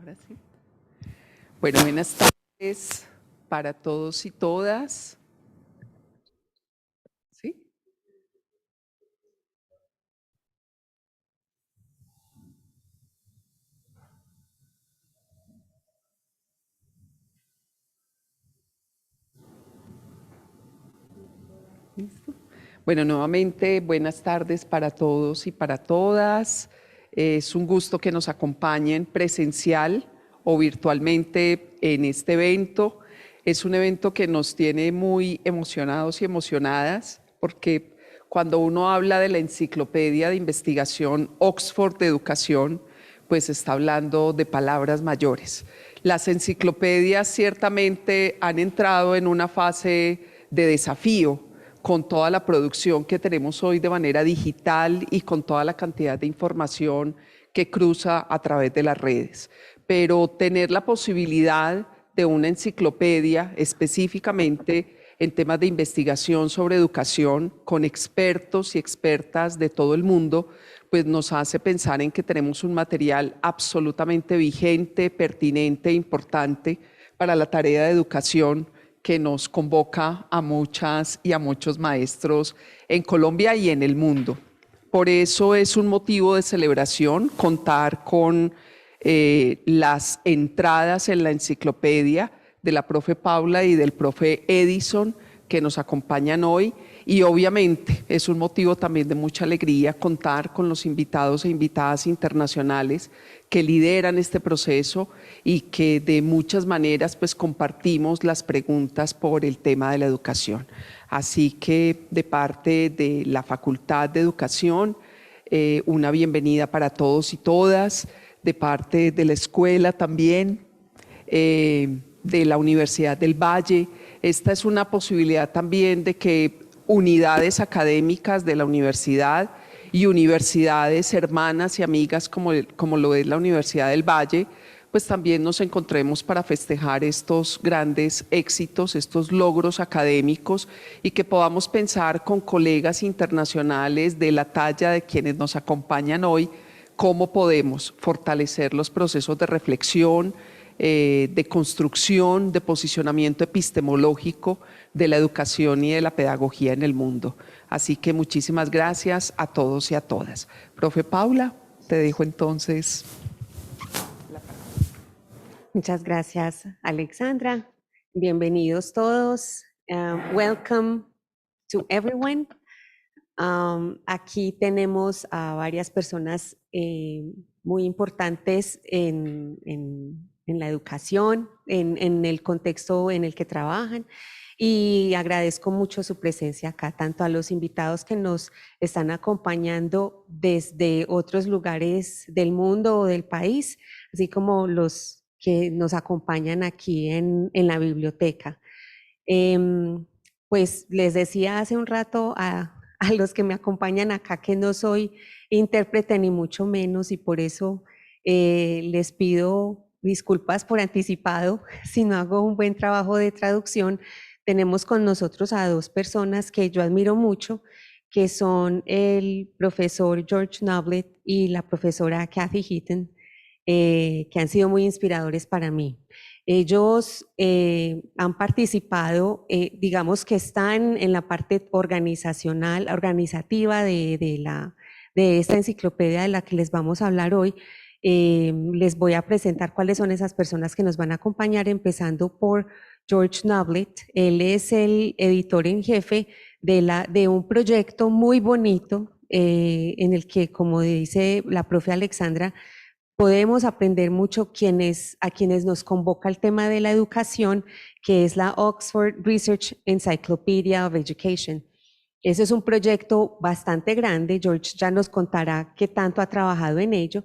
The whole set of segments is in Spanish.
Ahora sí. Bueno, buenas tardes para todos y todas. ¿Sí? ¿Listo? Bueno, nuevamente buenas tardes para todos y para todas. Es un gusto que nos acompañen presencial o virtualmente en este evento. Es un evento que nos tiene muy emocionados y emocionadas porque cuando uno habla de la enciclopedia de investigación Oxford de Educación, pues está hablando de palabras mayores. Las enciclopedias ciertamente han entrado en una fase de desafío con toda la producción que tenemos hoy de manera digital y con toda la cantidad de información que cruza a través de las redes. Pero tener la posibilidad de una enciclopedia específicamente en temas de investigación sobre educación con expertos y expertas de todo el mundo, pues nos hace pensar en que tenemos un material absolutamente vigente, pertinente e importante para la tarea de educación que nos convoca a muchas y a muchos maestros en Colombia y en el mundo. Por eso es un motivo de celebración contar con las entradas en la enciclopedia de la profe Paula y del profe Edison que nos acompañan hoy, y obviamente es un motivo también de mucha alegría contar con los invitados e invitadas internacionales que lideran este proceso y que de muchas maneras pues compartimos las preguntas por el tema de la educación. Así que de parte de la Facultad de Educación, una bienvenida para todos y todas, de parte de la escuela también, de la Universidad del Valle. Esta es una posibilidad también de que unidades académicas de la universidad y universidades hermanas y amigas como lo es la Universidad del Valle, pues también nos encontremos para festejar estos grandes éxitos, estos logros académicos, y que podamos pensar con colegas internacionales de la talla de quienes nos acompañan hoy, cómo podemos fortalecer los procesos de reflexión, de construcción, de posicionamiento epistemológico de la educación y de la pedagogía en el mundo. Así que muchísimas gracias a todos y a todas. Profe Paula, te dejo entonces. Muchas gracias, Alexandra. Bienvenidos todos. Welcome to everyone. Aquí tenemos a varias personas muy importantes en la educación, en el contexto en el que trabajan, y agradezco mucho su presencia acá, tanto a los invitados que nos están acompañando desde otros lugares del mundo o del país, así como los que nos acompañan aquí en la biblioteca. Pues les decía hace un rato a los que me acompañan acá que no soy intérprete ni mucho menos, y por eso les pido disculpas por anticipado si no hago un buen trabajo de traducción. Tenemos con nosotros a dos personas que yo admiro mucho, que son el profesor George Noblet y la profesora Kathy Heaton, que han sido muy inspiradores para mí. Ellos han participado, digamos que están en la parte organizacional, organizativa de esta enciclopedia de la que les vamos a hablar hoy. Les voy a presentar cuáles son esas personas que nos van a acompañar, empezando por George Noblet. Él es el editor en jefe de un proyecto muy bonito en el que, como dice la profe Alexandra, podemos aprender mucho a quienes nos convoca el tema de la educación, que es la Oxford Research Encyclopedia of Education. Ese es un proyecto bastante grande. George ya nos contará qué tanto ha trabajado en ello.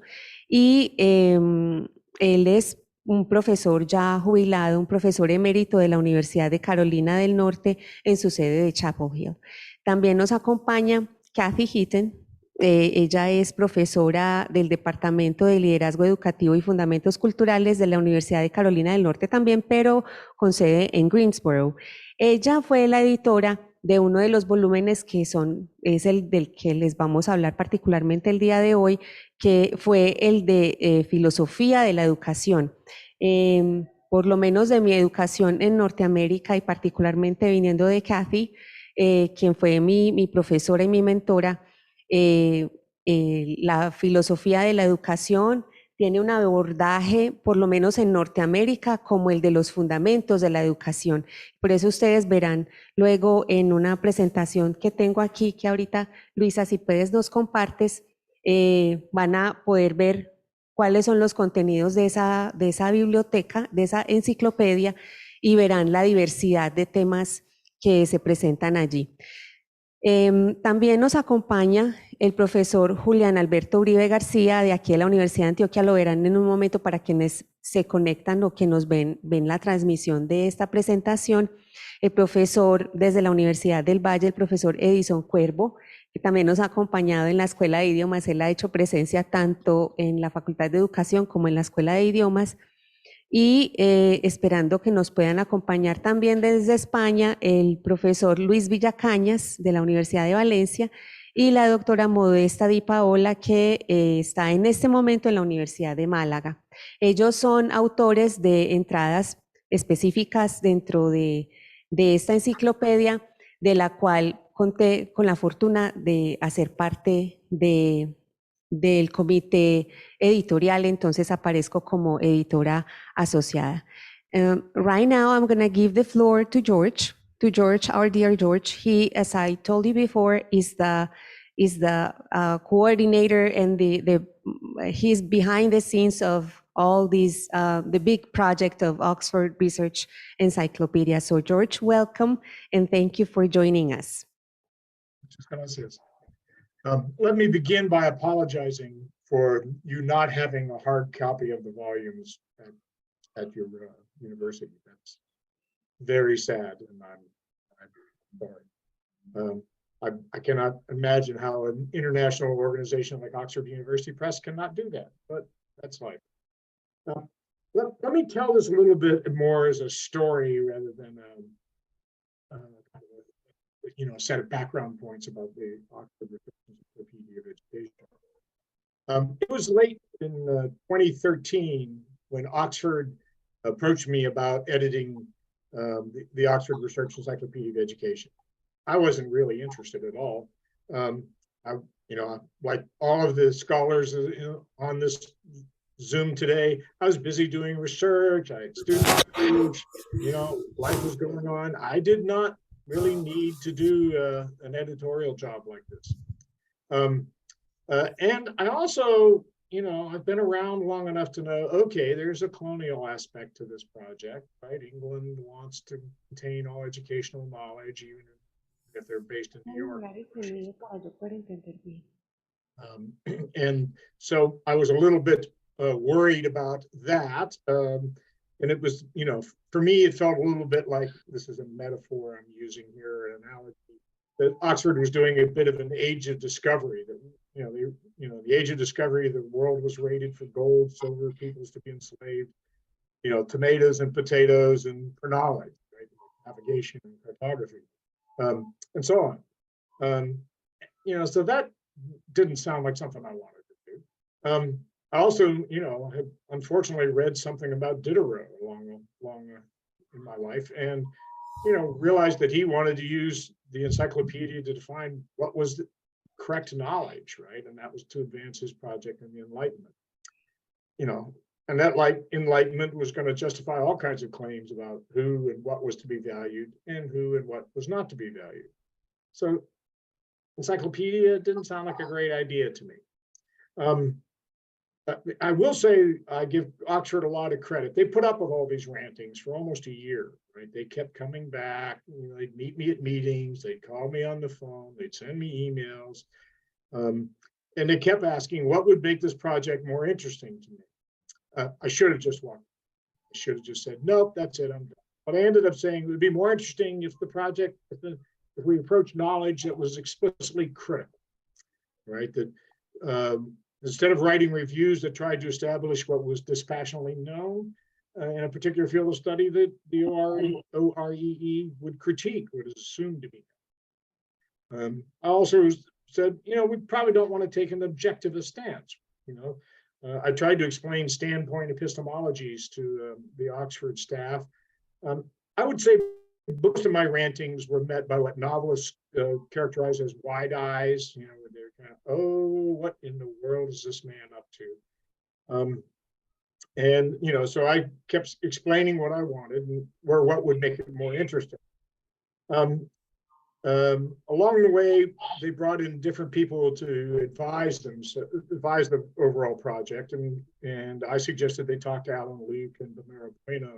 Y él es un profesor ya jubilado, un profesor emérito de la Universidad de Carolina del Norte en su sede de Chapel Hill. También nos acompaña Kathy Heaton. Ella es profesora del Departamento de Liderazgo Educativo y Fundamentos Culturales de la Universidad de Carolina del Norte también, pero con sede en Greensboro. Ella fue la editora de uno de los volúmenes es el del que les vamos a hablar particularmente el día de hoy, que fue el de filosofía de la educación. Por lo menos de mi educación en Norteamérica y particularmente viniendo de Kathy, quien fue mi profesora y mi mentora, la filosofía de la educación tiene un abordaje, por lo menos en Norteamérica, como el de los fundamentos de la educación. Por eso ustedes verán luego en una presentación que tengo aquí, que ahorita, Luisa, si puedes nos compartes, van a poder ver cuáles son los contenidos de esa biblioteca, de esa enciclopedia, y verán la diversidad de temas que se presentan allí. También nos acompaña el profesor Julián Alberto Uribe García, de aquí de la Universidad de Antioquia. Lo verán en un momento para quienes se conectan o que nos ven la transmisión de esta presentación. El profesor desde la Universidad del Valle, el profesor Edison Cuervo, que también nos ha acompañado en la Escuela de Idiomas. Él ha hecho presencia tanto en la Facultad de Educación como en la Escuela de Idiomas. Y esperando que nos puedan acompañar también desde España el profesor Luis Villacañas de la Universidad de Valencia y la doctora Modesta Di Paola, que está en este momento en la Universidad de Málaga. Ellos son autores de entradas específicas dentro de esta enciclopedia, de la cual conté con la fortuna de hacer parte del comité editorial, entonces aparezco como editora asociada. Right now, I'm going to give the floor to George, our dear George. He, as I told you before, is the coordinator and he's behind the scenes of all these, the big project of Oxford Research Encyclopedia. So George, welcome, and thank you for joining us. Muchas gracias. Let me begin by apologizing for you not having a hard copy of the volumes at your university. That's very sad, and I'm sorry. I cannot imagine how an international organization like Oxford University Press cannot do that, but that's life. Let me tell this a little bit more as a story rather than a set of background points about the Oxford Encyclopedia of Education. It was late in 2013 when Oxford approached me about editing the Oxford Research Encyclopedia of Education. I wasn't really interested at all. Like all of the scholars on this Zoom today, I was busy doing research. I had students, life was going on. I did not really need to do an editorial job like this. And I also, I've been around long enough to know, okay, there's a colonial aspect to this project, right? England wants to contain all educational knowledge, even if they're based in New York. And so I was a little bit worried about that. And it was, for me, it felt a little bit like, this is a metaphor I'm using here, an analogy, that Oxford was doing a bit of an age of discovery. That, the age of discovery, the world was rated for gold, silver, peoples to be enslaved, tomatoes and potatoes and for knowledge, right? Navigation and cartography, and so on. So that didn't sound like something I wanted to do. I also, had unfortunately read something about Diderot long in my life, and realized that he wanted to use the encyclopedia to define what was the correct knowledge, right? And that was to advance his project in the Enlightenment. And that Enlightenment was going to justify all kinds of claims about who and what was to be valued and who and what was not to be valued. So encyclopedia didn't sound like a great idea to me. I will say I give Oxford a lot of credit. They put up with all these rantings for almost a year, right? They kept coming back. They'd meet me at meetings. They'd call me on the phone. They'd send me emails. And they kept asking, what would make this project more interesting to me? I should have just walked. I should have just said, nope, that's it, I'm done. But I ended up saying it would be more interesting if the project, if we approach knowledge that was explicitly critical, right? That instead of writing reviews that tried to establish what was dispassionately known in a particular field of study, that the OREE would critique what is assumed to be known. I also said, we probably don't want to take an objectivist stance. I tried to explain standpoint epistemologies to the Oxford staff. I would say most of my rantings were met by what novelists characterize as wide eyes. They're kind of, oh, what in the world is this man up to? So I kept explaining what I wanted or what would make it more interesting. Along the way, they brought in different people to advise the overall project, and I suggested they talk to Alan Luke and Bamera Bueno,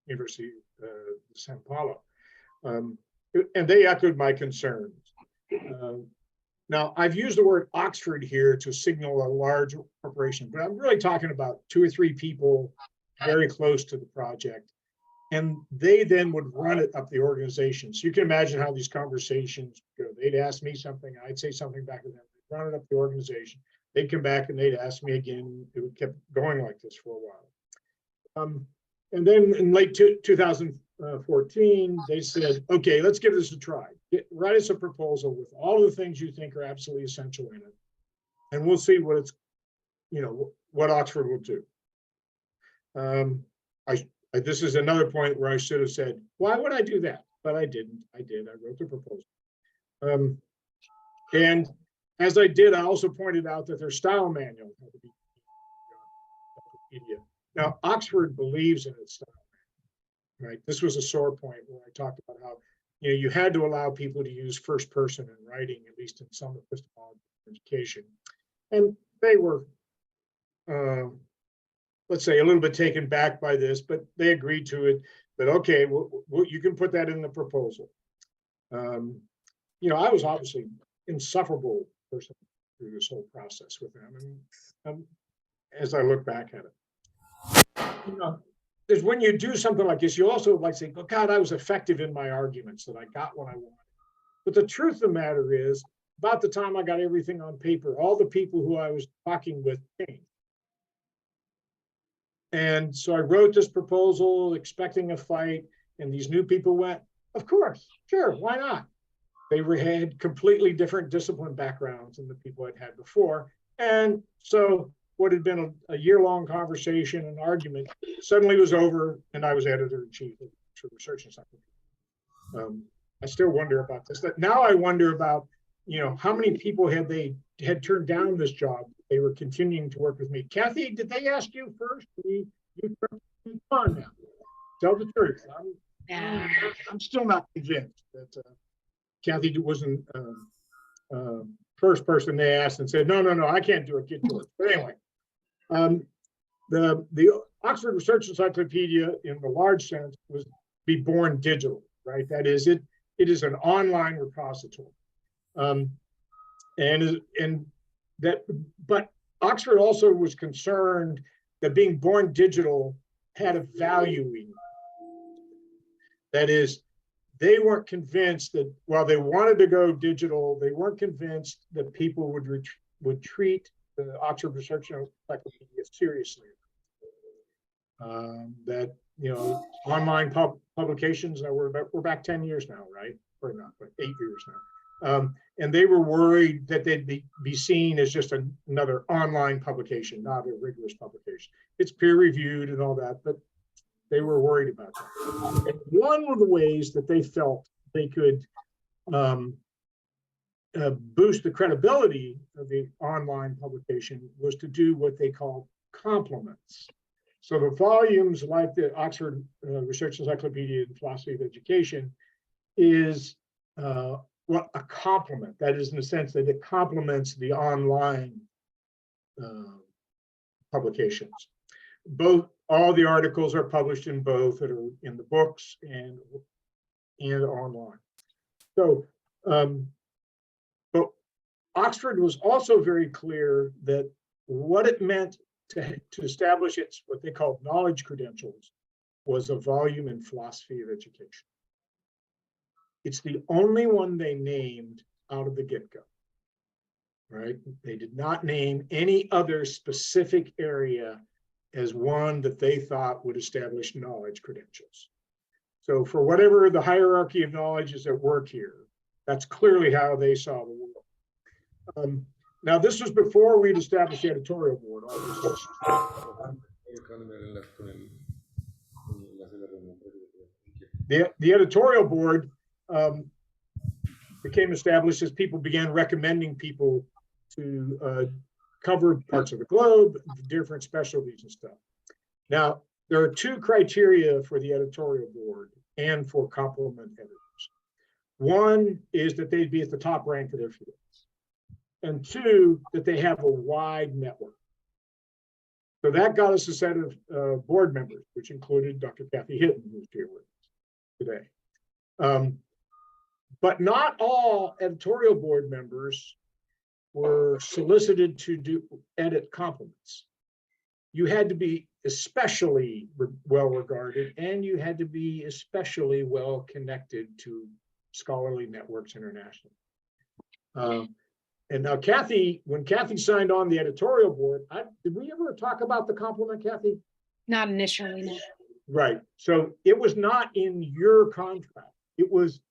University of Sao Paulo, and they echoed my concerns. Now, I've used the word Oxford here to signal a large corporation, but I'm really talking about 2 or 3 people very close to the project. And they then would run it up the organization. So you can imagine how these conversations go. They'd ask me something, I'd say something back to them. They'd run it up the organization. They'd come back and they'd ask me again. It would keep going like this for a while. And then in late 2014, they said, okay, let's give this a try. Write us a proposal with all the things you think are absolutely essential in it. And we'll see what what Oxford will do. This is another point where I should have said, why would I do that? But I didn't. I wrote the proposal. And as I did, I also pointed out that their style manual had to be Wikipedia. Now, Oxford believes in its style manual, right? This was a sore point where I talked about how you had to allow people to use first person in writing, at least in some epistemology education. And they were, let's say, a little bit taken back by this, but they agreed to it. That okay, you can put that in the proposal. I was obviously insufferable person through this whole process with them, and as I look back at it, is when you do something like this, you also like say, oh God, I was effective in my arguments, that I got what I wanted. But the truth of the matter is, about the time I got everything on paper, all the people who I was talking with changed. And so I wrote this proposal expecting a fight, and these new people went, of course, sure, why not? They had completely different discipline backgrounds than the people I'd had before. And so what had been a year-long conversation and argument suddenly was over, and I was editor-in-chief of Research Encyclopedia. I still wonder about this. Now I wonder about, how many people had turned down this job. They were continuing to work with me. Kathy, did they ask you first? You come on now. Tell the truth. I'm still not convinced that Kathy wasn't first person they asked and said, no, I can't do it. Get to it. But anyway, the Oxford Research Encyclopedia, in the large sense, was be born digital, right? That is, it is an online repository, but Oxford also was concerned that being born digital had a valuing. That is, they weren't convinced that while they wanted to go digital, they weren't convinced that people would treat the Oxford Research Encyclopedia seriously. That online publications. Now we're back 10 years now, right? Or not, but 8 years now. And they were worried that they'd be seen as just another online publication, not a rigorous publication. It's peer reviewed and all that, but they were worried about that. And one of the ways that they felt they could boost the credibility of the online publication was to do what they called complements. So the volumes like the Oxford Research Encyclopedia in Philosophy of Education is a complement. That is, in the sense that it complements the online publications. All the articles are published in both, that are in the books and online. So, but Oxford was also very clear that what it meant to establish its what they called knowledge credentials was a volume in philosophy of education. It's the only one they named out of the get-go, right? They did not name any other specific area as one that they thought would establish knowledge credentials. So for whatever the hierarchy of knowledge is at work here, That's clearly how they saw the world. Now, this was before we'd established the editorial board. All this was- The editorial board became established as people began recommending people to cover parts of the globe, different specialties and stuff. Now, there are two criteria for the editorial board and for complement editors. One is that they'd be at the top rank of their fields. And two, that they have a wide network. So that got us a set of board members, which included Dr. Kathy Hitton, who's here with us today. But not all editorial board members were solicited to edit complements. You had to be especially well regarded, and you had to be especially well connected to scholarly networks internationally. And now Kathy, when Kathy signed on the editorial board, did we ever talk about the complement, Kathy? Not initially, no. Right. So it was not in your contract. It was,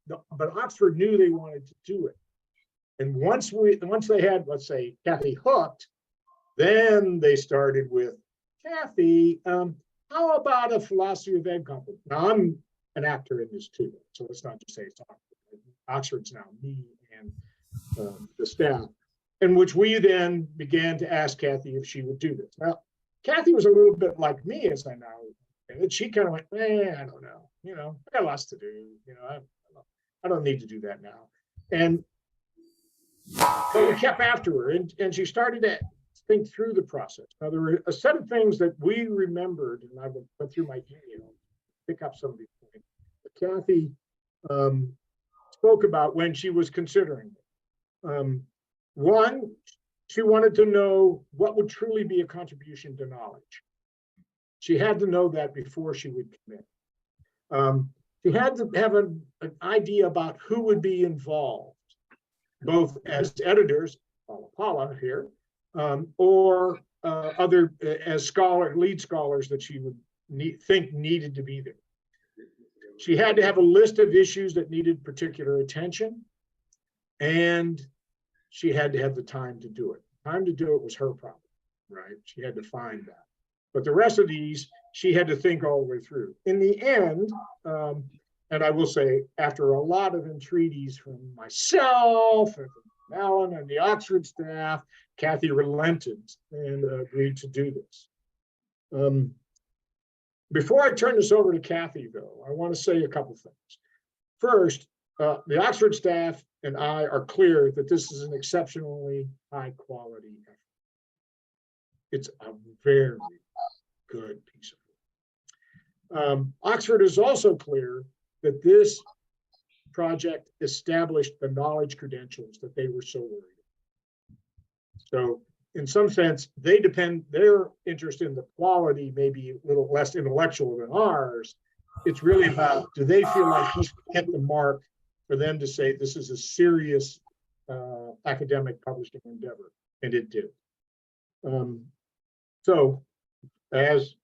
but Oxford knew they wanted to do it. And once they had, let's say, Kathy hooked, then they started with, Kathy, how about a philosophy of ed complement? Now I'm an actor in this too, so let's not just say it's Oxford. Oxford's now me and the staff, in which we then began to ask Kathy if she would do this. Now, Kathy was a little bit like me, as I know, and she kind of went, I don't know, I got lots to do, I don't need to do that now. And but we kept after her, and she started to think through the process. Now, there were a set of things that we remembered, and I went through my email to pick up some of these points that Kathy spoke about when she was considering it. One, she wanted to know what would truly be a contribution to knowledge. She had to know that before she would commit. She had to have an idea about who would be involved, both as editors, Paula here, or other as lead scholars that she would think needed to be there. She had to have a list of issues that needed particular attention, and she had to have the time to do it. Time to do it was her problem, right? She had to find that. But the rest of these, she had to think all the way through. In the end, and I will say, after a lot of entreaties from myself and from Alan and the Oxford staff, Kathy relented and agreed to do this. Before I turn this over to Kathy, though, I want to say a couple things. First, the Oxford staff and I are clear that this is an exceptionally high quality effort. It's a very good piece of work. Oxford is also clear that this project established the knowledge credentials that they were so worried about. So in some sense, their interest in the quality may be a little less intellectual than ours. It's really about, do they feel like he's hit the mark for them to say this is a serious academic publishing endeavor? And it did. So as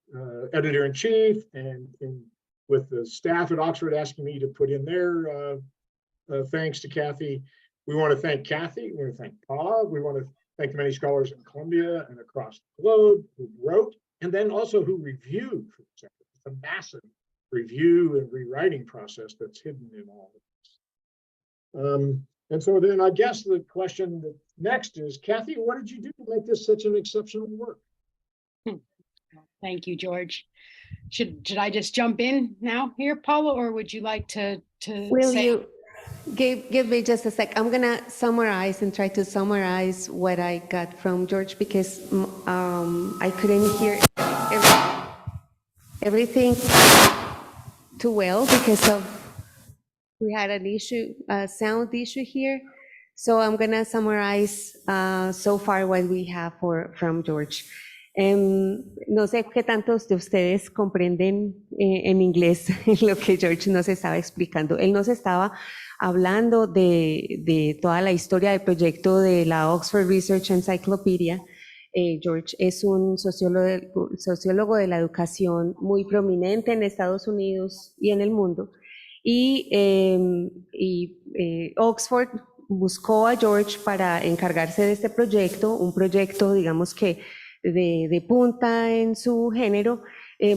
editor-in-chief and with the staff at Oxford asking me to put in their thanks to Kathy, we want to thank Kathy, we want to thank Paula, we want to thank the many scholars in Columbia and across the globe who wrote, and then also who reviewed for the sector. It's a massive review and rewriting process that's hidden in all of this. And so then I guess the question next is, Kathy, what did you do to make this such an exceptional work? Thank you, George. Should I just jump in now here, Paula, or would you like to Will say? you give me just a sec? I'm gonna summarize and try to summarize what I got from George, because I couldn't hear everything too well because we had an issue, a sound issue here. So I'm gonna summarize so far what we have from George. No sé qué tantos de ustedes comprenden en inglés lo que George nos estaba explicando. Él nos estaba hablando de toda la historia del proyecto de la Oxford Research Encyclopedia. George es un sociólogo de la educación muy prominente en Estados Unidos y en el mundo. Oxford buscó a George para encargarse de este proyecto, un proyecto, digamos que de punta en su género,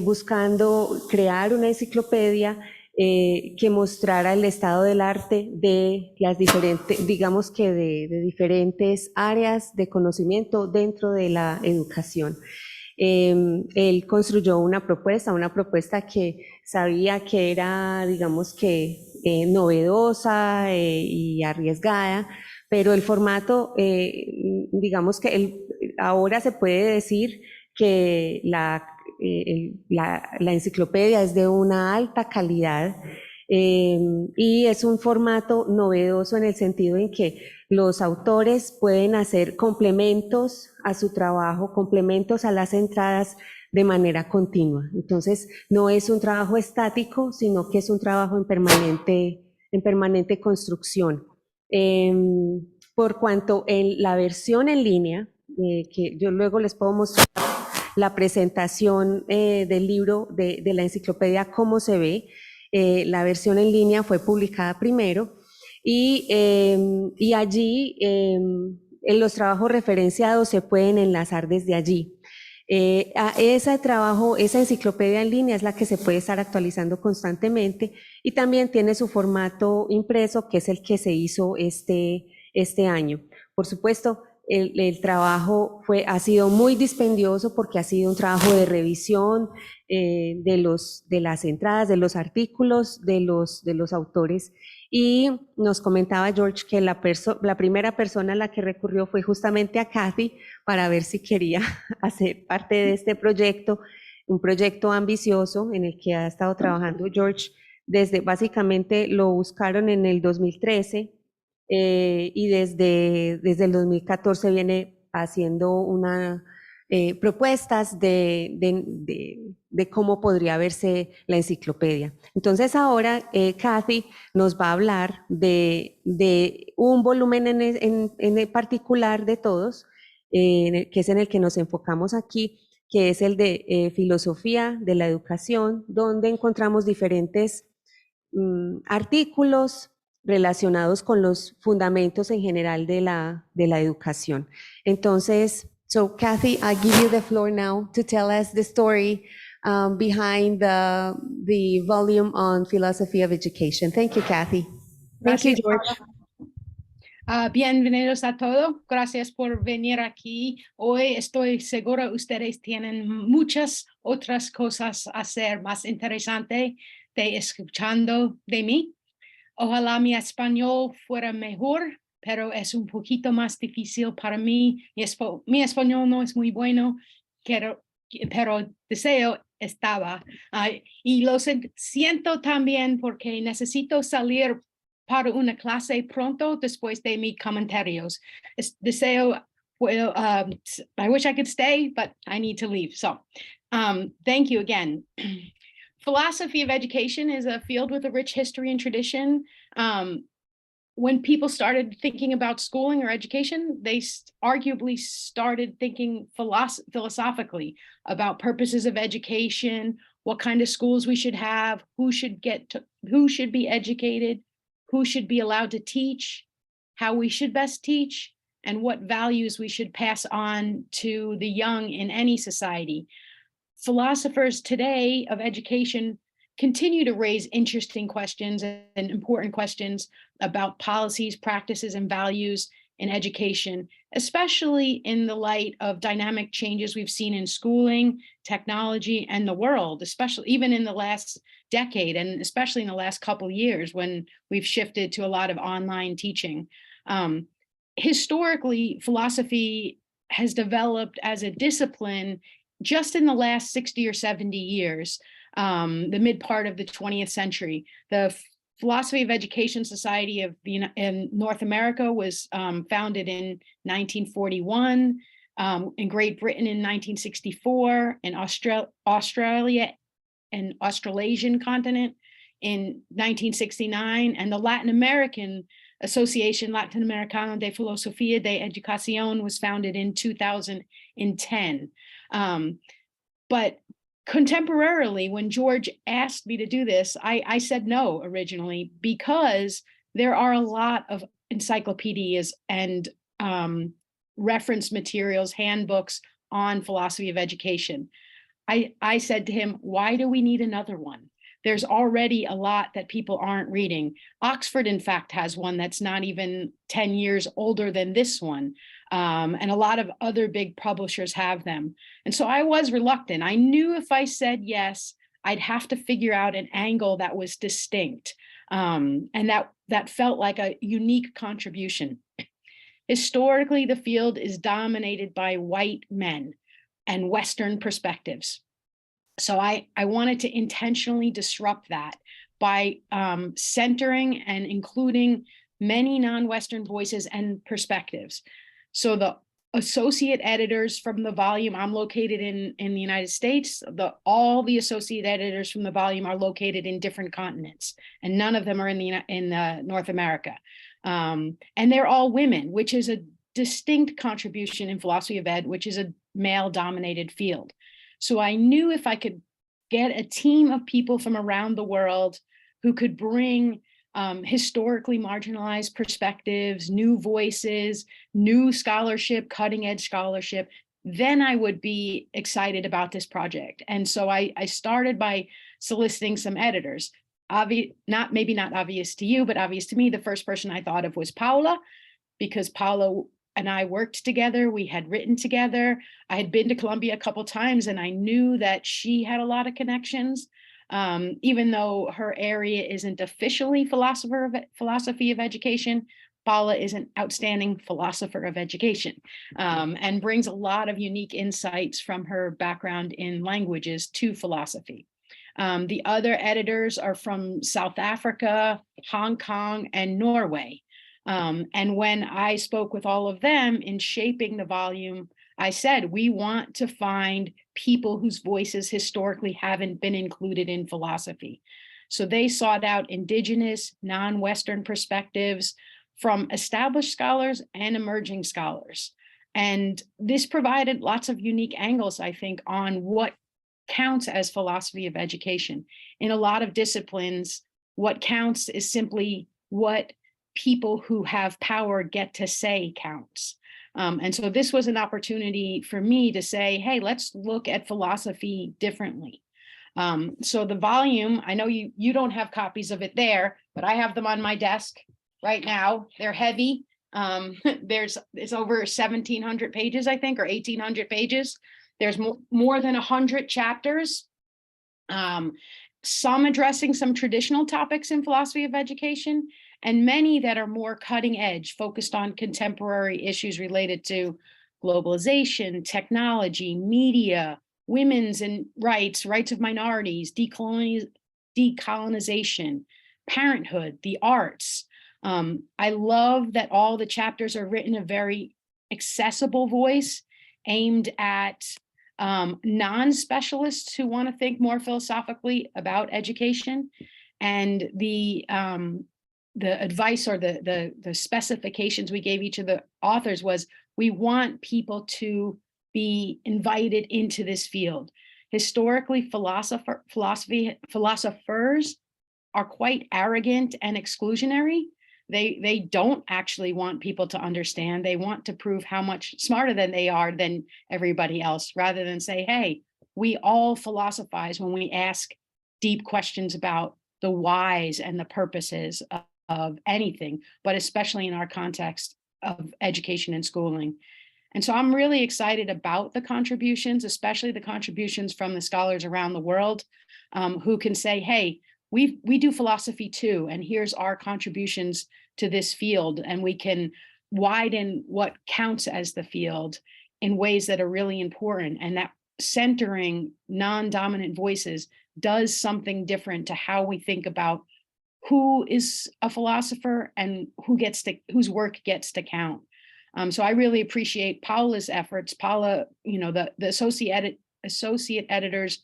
buscando crear una enciclopedia que mostrara el estado del arte de las diferentes, digamos que de diferentes áreas de conocimiento dentro de la educación. Él construyó una propuesta que sabía que era, digamos que, novedosa y arriesgada, pero el formato, digamos que ahora se puede decir que la enciclopedia es de una alta calidad y es un formato novedoso en el sentido en que los autores pueden hacer complementos a su trabajo, complementos a las entradas de manera continua. Entonces, no es un trabajo estático, sino que es un trabajo en permanente construcción. Por cuanto en la versión en línea, que yo luego les puedo mostrar la presentación del libro de la enciclopedia, cómo se ve. La versión en línea fue publicada primero y allí los trabajos referenciados se pueden enlazar desde allí. A ese trabajo, esa enciclopedia en línea es la que se puede estar actualizando constantemente y también tiene su formato impreso, que es el que se hizo este año. Por supuesto, el trabajo ha sido muy dispendioso porque ha sido un trabajo de revisión de las entradas, de los artículos, de los autores. Y nos comentaba George que la primera persona a la que recurrió fue justamente a Kathy para ver si quería hacer parte de este proyecto, un proyecto ambicioso en el que ha estado trabajando George desde, básicamente lo buscaron en el 2013 y desde el 2014 viene haciendo propuestas de cómo podría verse la enciclopedia. Entonces ahora Kathy nos va a hablar de un volumen en particular de todos, que es en el que nos enfocamos aquí, que es el de filosofía de la educación, donde encontramos diferentes artículos relacionados con los fundamentos en general de la educación. Entonces, so Kathy, I give you the floor now to tell us the story behind the volume on philosophy of education. Thank you, Kathy. Thank you, Gracias, George. Bienvenidos a todos. Gracias por venir aquí. Hoy estoy segura ustedes tienen muchas otras cosas a hacer más interesante de escuchando de mí. Ojalá mi español fuera mejor, pero es un poquito más difícil para mí. Mi español no es muy bueno, pero deseo estaba. Y lo siento también porque necesito salir para una clase pronto después de mis comentarios. Deseo, I wish I could stay, but I need to leave. So thank you again. Philosophy of education is a field with a rich history and tradition. When people started thinking about schooling or education, they arguably started thinking philosophically about purposes of education, what kind of schools we should have, who should be educated, who should be allowed to teach, how we should best teach, and what values we should pass on to the young in any society. Philosophers today of education continue to raise interesting questions and important questions about policies, practices, and values in education, especially in the light of dynamic changes we've seen in schooling, technology, and the world, especially even in the last decade, and especially in the last couple of years when we've shifted to a lot of online teaching. Historically, philosophy has developed as a discipline just in the last 60 or 70 years, the mid part of the 20th century. The Philosophy of Education Society in North America was founded in 1941, in Great Britain in 1964, in Australia and Australasian continent in 1969, and the Latin American Association Latinoamericano de Filosofía de Educación was founded in 2010. But contemporarily, when George asked me to do this, I said no originally, because there are a lot of encyclopedias and reference materials, handbooks on philosophy of education. I said to him, why do we need another one? There's already a lot that people aren't reading. Oxford, in fact, has one that's not even 10 years older than this one. And a lot of other big publishers have them. And so I was reluctant. I knew if I said yes, I'd have to figure out an angle that was distinct, and that felt like a unique contribution. Historically, the field is dominated by white men and Western perspectives. So I wanted to intentionally disrupt that by centering and including many non-Western voices and perspectives. So the associate editors from the volume, I'm located in the United States, all the associate editors from the volume are located in different continents, and none of them are in North America. And they're all women, which is a distinct contribution in philosophy of ed, which is a male-dominated field. So I knew if I could get a team of people from around the world who could bring historically marginalized perspectives, new voices, new scholarship, cutting edge scholarship, then I would be excited about this project. And so I started by soliciting some editors. Maybe not obvious to you, but obvious to me, the first person I thought of was Paula, because Paula and I worked together, we had written together. I had been to Columbia a couple times, and I knew that she had a lot of connections. Even though her area isn't officially philosophy of education, Paula is an outstanding philosopher of education, and brings a lot of unique insights from her background in languages to philosophy. The other editors are from South Africa, Hong Kong, and Norway. And when I spoke with all of them in shaping the volume, I said, we want to find people whose voices historically haven't been included in philosophy. So they sought out indigenous, non-Western perspectives from established scholars and emerging scholars. And this provided lots of unique angles, I think, on what counts as philosophy of education. In a lot of disciplines, what counts is simply what people who have power get to say counts. And so this was an opportunity for me to say, hey, let's look at philosophy differently. So the volume, I know you don't have copies of it there, but I have them on my desk right now. They're heavy. It's over 1,700 pages, I think, or 1,800 pages. There's more than 100 chapters, some addressing some traditional topics in philosophy of education, and many that are more cutting edge, focused on contemporary issues related to globalization, technology, media, women's and rights of minorities, decolonization, parenthood, the arts. I love that all the chapters are written in a very accessible voice, aimed at non-specialists who want to think more philosophically about education. And the advice or the specifications we gave each of the authors was, we want people to be invited into this field. Historically, philosophers are quite arrogant and exclusionary. They don't actually want people to understand. They want to prove how much smarter than they are than everybody else, rather than say, hey, we all philosophize when we ask deep questions about the whys and the purposes of anything, but especially in our context of education and schooling. And so I'm really excited about the contributions, especially the contributions from the scholars around the world, who can say, hey, we do philosophy too, and here's our contributions to this field, and we can widen what counts as the field in ways that are really important, and that centering non-dominant voices does something different to how we think about who is a philosopher and whose work gets to count. So I really appreciate Paula's efforts. Paula, the associate editors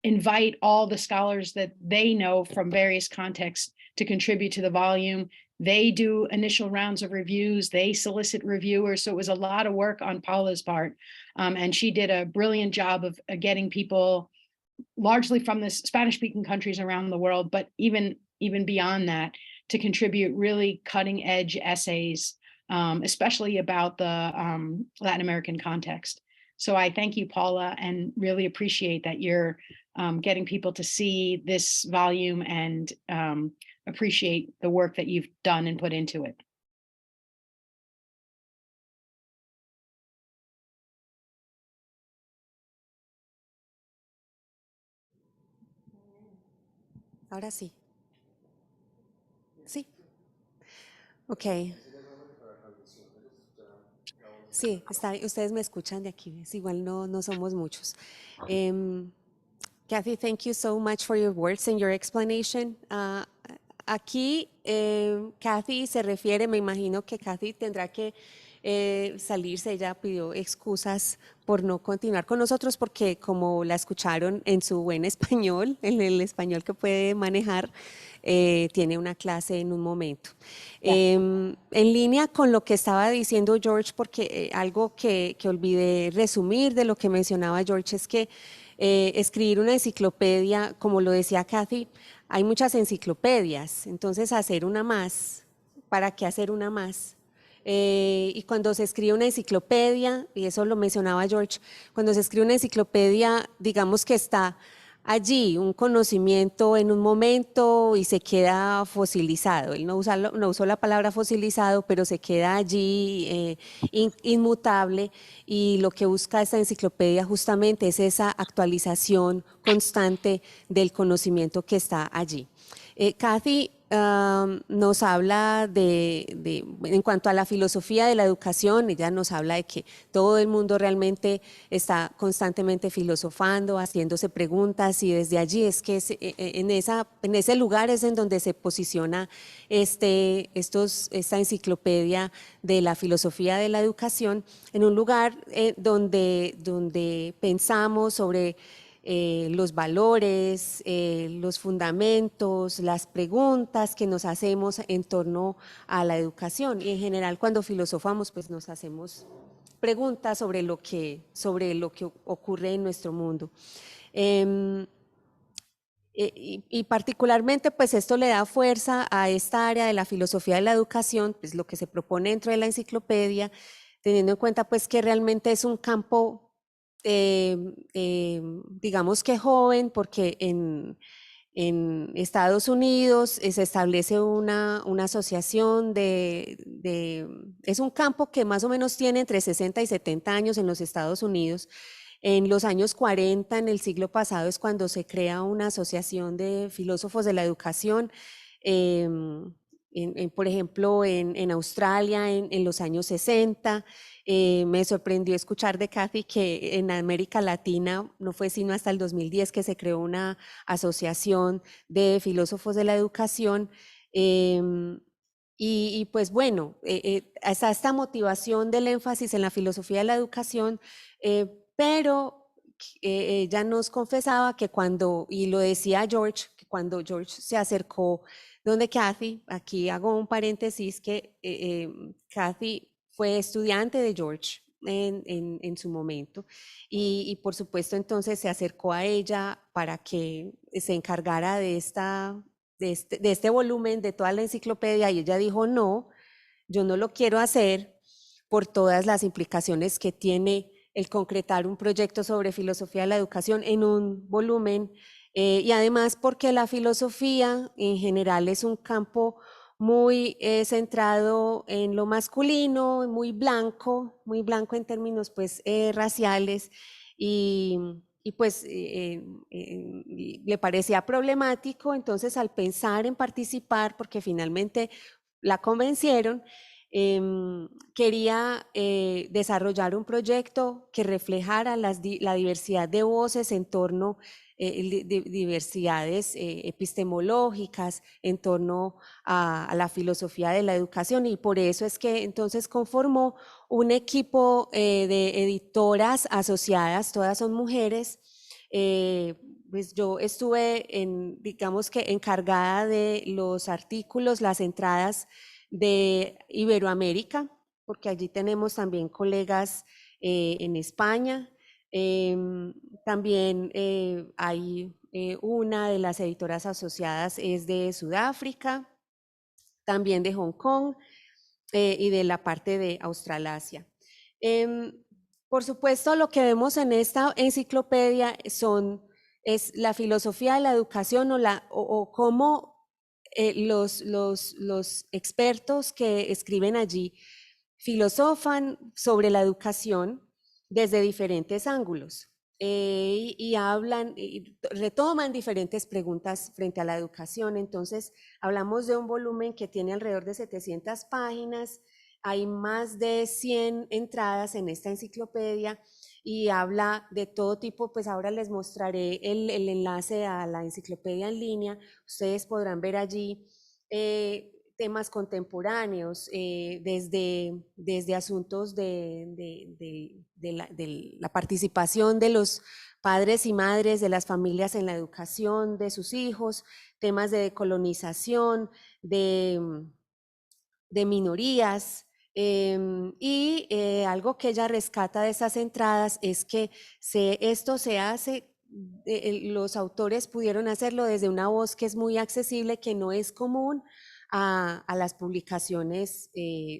invite all the scholars that they know from various contexts to contribute to the volume. They do initial rounds of reviews, they solicit reviewers. So it was a lot of work on Paula's part. And she did a brilliant job of getting people largely from the Spanish-speaking countries around the world, but even beyond that, to contribute really cutting-edge essays, especially about the Latin American context. So I thank you, Paula, and really appreciate that you're getting people to see this volume and appreciate the work that you've done and put into it. Ahora sí. Sí. Ok. Sí, está, ustedes me escuchan de aquí, es igual no somos muchos. Kathy, thank you so much for your words and your explanation. Aquí, Kathy se refiere, me imagino que Kathy tendrá que salirse, ella pidió excusas por no continuar con nosotros porque como la escucharon en su buen español, en el español que puede manejar, tiene una clase en un momento. En línea con lo que estaba diciendo George, porque algo que olvidé resumir de lo que mencionaba George es que escribir una enciclopedia, como lo decía Kathy, hay muchas enciclopedias, entonces hacer una más, ¿para qué hacer una más? Y cuando se escribe una enciclopedia, y eso lo mencionaba George, cuando se escribe una enciclopedia, digamos que está allí un conocimiento en un momento y se queda fosilizado. Él no usó la palabra fosilizado, pero se queda allí inmutable, y lo que busca esta enciclopedia justamente es esa actualización constante del conocimiento que está allí. Kathy nos habla en cuanto a la filosofía de la educación, ella nos habla de que todo el mundo realmente está constantemente filosofando, haciéndose preguntas, y desde allí es que en ese lugar es en donde se posiciona esta enciclopedia de la filosofía de la educación, en un lugar donde pensamos sobre los valores, los fundamentos, las preguntas que nos hacemos en torno a la educación. Y en general cuando filosofamos, pues nos hacemos preguntas sobre lo que ocurre en nuestro mundo. Y particularmente, pues esto le da fuerza a esta área de la filosofía de la educación, pues lo que se propone dentro de la enciclopedia, teniendo en cuenta pues que realmente es un campo digamos que joven, porque en Estados Unidos se establece una asociación es un campo que más o menos tiene entre 60 y 70 años en los Estados Unidos. En los años 40, en el siglo pasado, es cuando se crea una asociación de filósofos de la educación. Por ejemplo, en Australia, en los años 60. Me sorprendió escuchar de Kathy que en América Latina no fue sino hasta el 2010 que se creó una asociación de filósofos de la educación. Y pues bueno, está esta motivación del énfasis en la filosofía de la educación, pero ella nos confesaba que cuando, y lo decía George, que cuando George se acercó donde Kathy, aquí hago un paréntesis, que Kathy fue estudiante de George en su momento, y por supuesto entonces se acercó a ella para que se encargara de este volumen, de toda la enciclopedia, y ella dijo: no, yo no lo quiero hacer por todas las implicaciones que tiene el concretar un proyecto sobre filosofía de la educación en un volumen, y además porque la filosofía en general es un campo muy centrado en lo masculino, muy blanco en términos pues raciales, y pues le parecía problemático. Entonces, al pensar en participar, porque finalmente la convencieron, quería desarrollar un proyecto que reflejara la diversidad de voces en torno diversidades epistemológicas en torno a la filosofía de la educación, y por eso es que entonces conformó un equipo de editoras asociadas, todas son mujeres. Pues yo estuve digamos que encargada de los artículos, las entradas de Iberoamérica, porque allí tenemos también colegas en España, También hay una de las editoras asociadas es de Sudáfrica, también de Hong Kong y de la parte de Australasia. Por supuesto, lo que vemos en esta enciclopedia es la filosofía de la educación o cómo los expertos que escriben allí filosofan sobre la educación desde diferentes ángulos y hablan y retoman diferentes preguntas frente a la educación. Entonces, hablamos de un volumen que tiene alrededor de 700 páginas, hay más de 100 entradas en esta enciclopedia y habla de todo tipo. Pues ahora les mostraré el enlace a la enciclopedia en línea. Ustedes podrán ver allí temas contemporáneos, desde asuntos de la participación de los padres y madres de las familias en la educación de sus hijos, temas de decolonización, de minorías. Y algo que ella rescata de esas entradas es que esto se hace, los autores pudieron hacerlo desde una voz que es muy accesible, que no es común a las publicaciones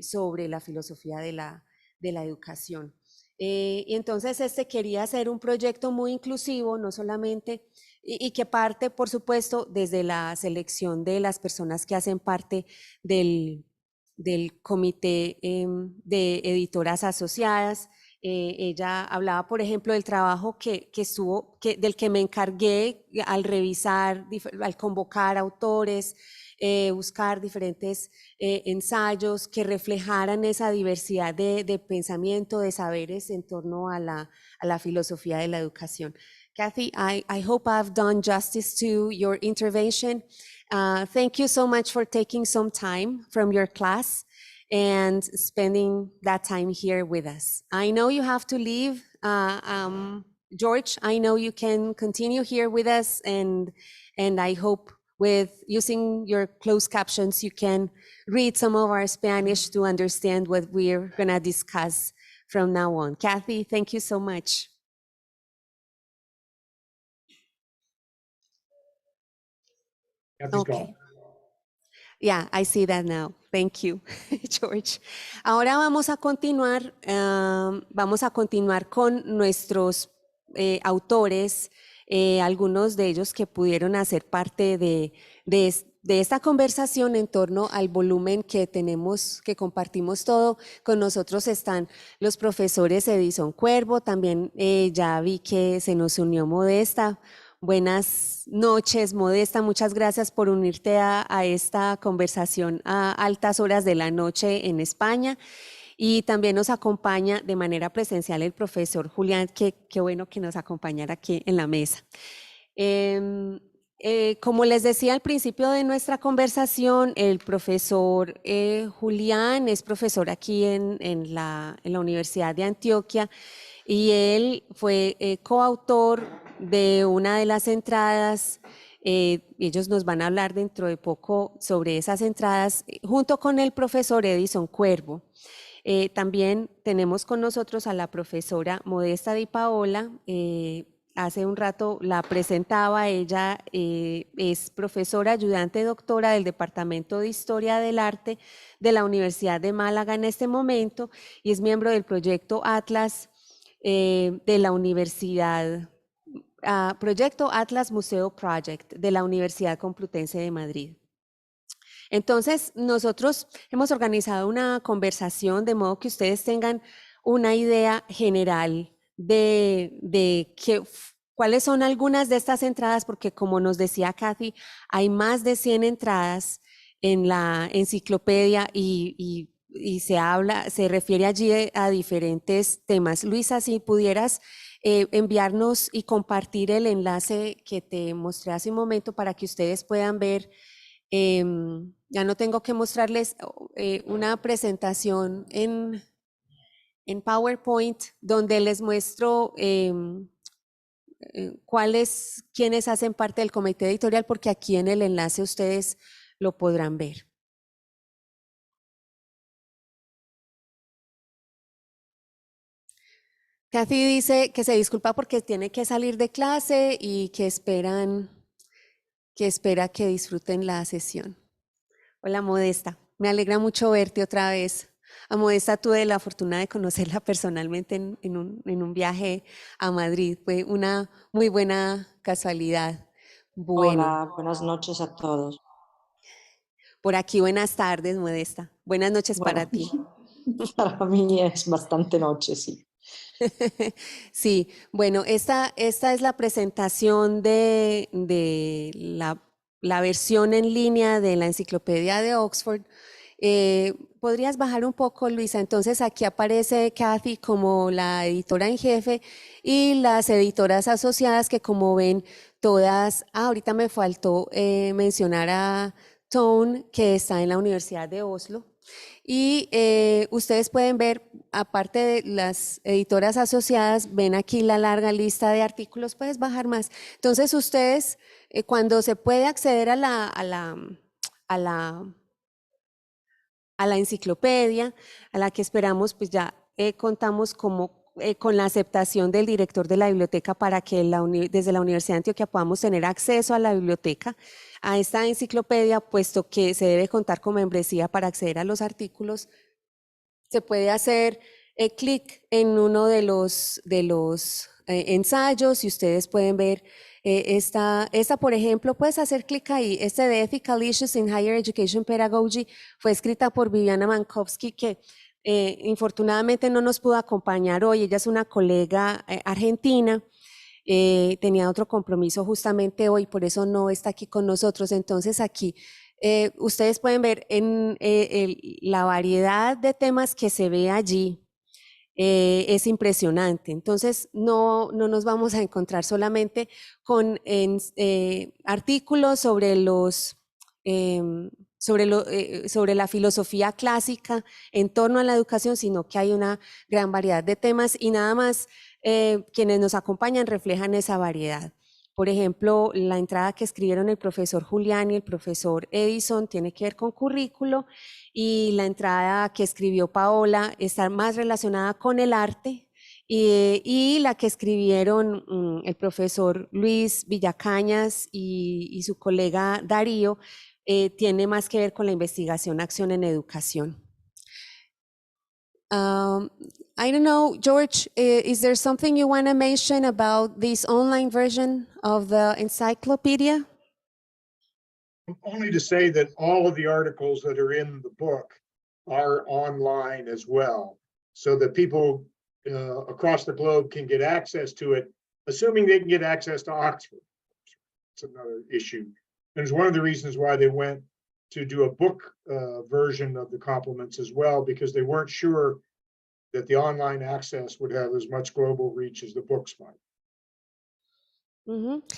sobre la filosofía de la educación. Y entonces quería ser un proyecto muy inclusivo, no solamente, y que parte, por supuesto, desde la selección de las personas que hacen parte del comité de editoras asociadas. Ella hablaba, por ejemplo, del trabajo del que me encargué al revisar, al convocar autores, buscar diferentes ensayos que reflejaran esa diversidad de pensamiento, de saberes en torno a la filosofía de la educación. Kathy, I hope I've done justice to your intervention. Thank you so much for taking some time from your class and spending that time here with us. I know you have to leave. George, I know you can continue here with us, and I hope with using your closed captions, you can read some of our Spanish to understand what we're gonna discuss from now on. Kathy, thank you so much. Kathy's gone. Yeah, I see that now. Thank you, George. Ahora vamos a continuar con nuestros autores, algunos de ellos que pudieron hacer parte de esta conversación en torno al volumen que tenemos, que compartimos todo. Con nosotros están los profesores Edison Cuervo, también ya vi que se nos unió Modesta. Buenas noches, Modesta, muchas gracias por unirte a esta conversación a altas horas de la noche en España. Y también nos acompaña de manera presencial el profesor Julián, qué bueno que nos acompañara aquí en la mesa. Como les decía al principio de nuestra conversación, el profesor Julián es profesor aquí en la Universidad de Antioquia y él fue coautor de una de las entradas. Ellos nos van a hablar dentro de poco sobre esas entradas junto con el profesor Edison Cuervo. También tenemos con nosotros a la profesora Modesta Di Paola. Hace un rato la presentaba, ella es profesora ayudante doctora del Departamento de Historia del Arte de la Universidad de Málaga en este momento y es miembro del proyecto Atlas de la Universidad, Proyecto Atlas Museo Project de la Universidad Complutense de Madrid. Entonces, nosotros hemos organizado una conversación de modo que ustedes tengan una idea general de cuáles son algunas de estas entradas, porque como nos decía Kathy, hay más de 100 entradas en la enciclopedia y se refiere allí a diferentes temas. Luisa, si pudieras enviarnos y compartir el enlace que te mostré hace un momento para que ustedes puedan ver. Ya no tengo que mostrarles una presentación en PowerPoint donde les muestro quiénes hacen parte del comité editorial, porque aquí en el enlace ustedes lo podrán ver. Kathy dice que se disculpa porque tiene que salir de clase y que espera que disfruten la sesión. Hola, Modesta. Me alegra mucho verte otra vez. A Modesta tuve la fortuna de conocerla personalmente en un viaje a Madrid. Fue una muy buena casualidad. Bueno, Hola, buenas noches a todos. por aquí buenas tardes, Modesta. Buenas noches para Bueno, ti. para mí es bastante noche, sí. Sí, bueno, esta es la presentación de la versión en línea de la enciclopedia de Oxford. ¿Podrías bajar un poco, Luisa? Entonces aquí aparece Kathy como la editora en jefe y las editoras asociadas que, como ven, todas, ahorita me faltó mencionar a Tone, que está en la Universidad de Oslo. Y ustedes pueden ver, aparte de las editoras asociadas, ven aquí la larga lista de artículos. Puedes bajar más. Entonces ustedes, cuando se puede acceder a la enciclopedia, a la que esperamos, pues ya contamos con la aceptación del director de la biblioteca para que desde la Universidad de Antioquia podamos tener acceso a la biblioteca, a esta enciclopedia, puesto que se debe contar con membresía para acceder a los artículos. Se puede hacer clic en uno de los ensayos y ustedes pueden ver esta, por ejemplo, puedes hacer clic ahí. Este de Ethical Issues in Higher Education Pedagogy fue escrita por Viviana Mankowski, que infortunadamente no nos pudo acompañar hoy. Ella es una colega argentina. Tenía otro compromiso justamente hoy, por eso no está aquí con nosotros. Entonces aquí ustedes pueden ver en la variedad de temas que se ve allí. Es impresionante. Entonces, no nos vamos a encontrar solamente con artículos sobre sobre la filosofía clásica en torno a la educación, sino que hay una gran variedad de temas y nada más quienes nos acompañan reflejan esa variedad. Por ejemplo, la entrada que escribieron el profesor Julián y el profesor Edison tiene que ver con currículo, y la entrada que escribió Paola está más relacionada con el arte, y la que escribieron el profesor Luis Villacañas y su colega Darío tiene más que ver con la investigación, acción en educación. I don't know, George, is there something you want to mention about this online version of the encyclopedia? Only to say that all of the articles that are in the book are online as well, so that people across the globe can get access to it, assuming they can get access to Oxford. It's another issue. And it's one of the reasons why they went to do a book version of the complements as well, because they weren't sure that the online access would have as much global reach as the books might.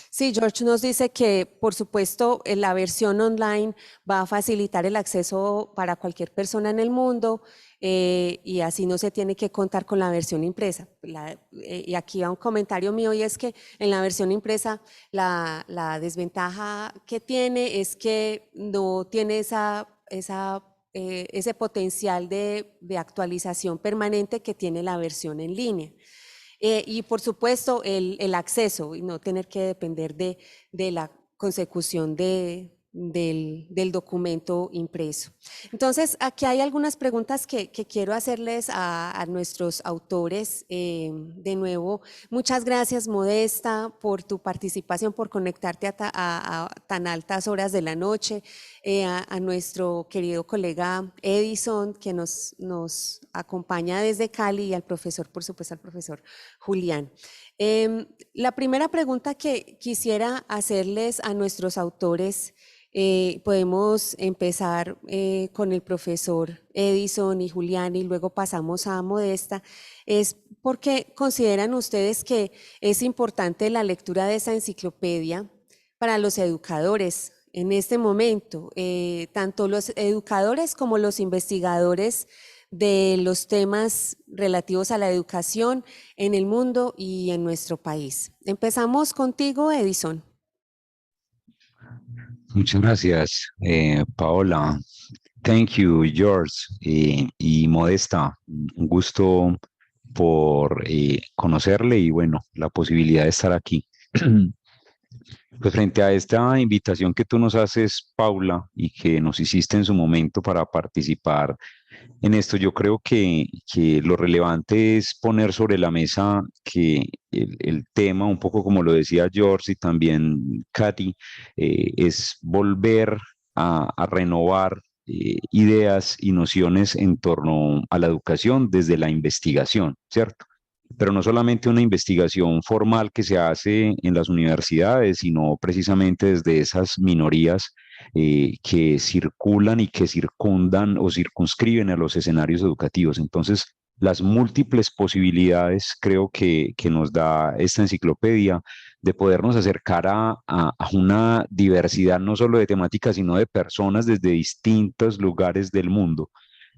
Sí, George nos dice que, por supuesto, la versión online va a facilitar el acceso para cualquier persona en el mundo, y así no se tiene que contar con la versión impresa. Y aquí va un comentario mío, y es que en la versión impresa la desventaja que tiene es que no tiene ese potencial de actualización permanente que tiene la versión en línea. Y por supuesto el acceso y no tener que depender de la consecución del documento impreso. Entonces, aquí hay algunas preguntas que quiero hacerles a nuestros autores. De nuevo, muchas gracias, Modesta, por tu participación, por conectarte a tan altas horas de la noche. A nuestro querido colega Edison, que nos acompaña desde Cali, y al profesor, por supuesto, al profesor Julián. La primera pregunta que quisiera hacerles a nuestros autores, podemos empezar con el profesor Edison y Julián y luego pasamos a Modesta, es ¿por qué consideran ustedes que es importante la lectura de esa enciclopedia para los educadores en este momento, tanto los educadores como los investigadores de los temas relativos a la educación en el mundo y en nuestro país? Empezamos contigo, Edison. Muchas gracias, Paola. Thank you, George y Modesta. Un gusto por conocerle y bueno, la posibilidad de estar aquí. Pues frente a esta invitación que tú nos haces, Paula, y que nos hiciste en su momento para participar en esto, yo creo que lo relevante es poner sobre la mesa que el tema, un poco como lo decía George y también Katy, es volver a renovar ideas y nociones en torno a la educación desde la investigación, ¿cierto? Pero no solamente una investigación formal que se hace en las universidades, sino precisamente desde esas minorías que circulan y que circundan o circunscriben a los escenarios educativos. Entonces, las múltiples posibilidades creo que nos da esta enciclopedia de podernos acercar a una diversidad no solo de temáticas, sino de personas desde distintos lugares del mundo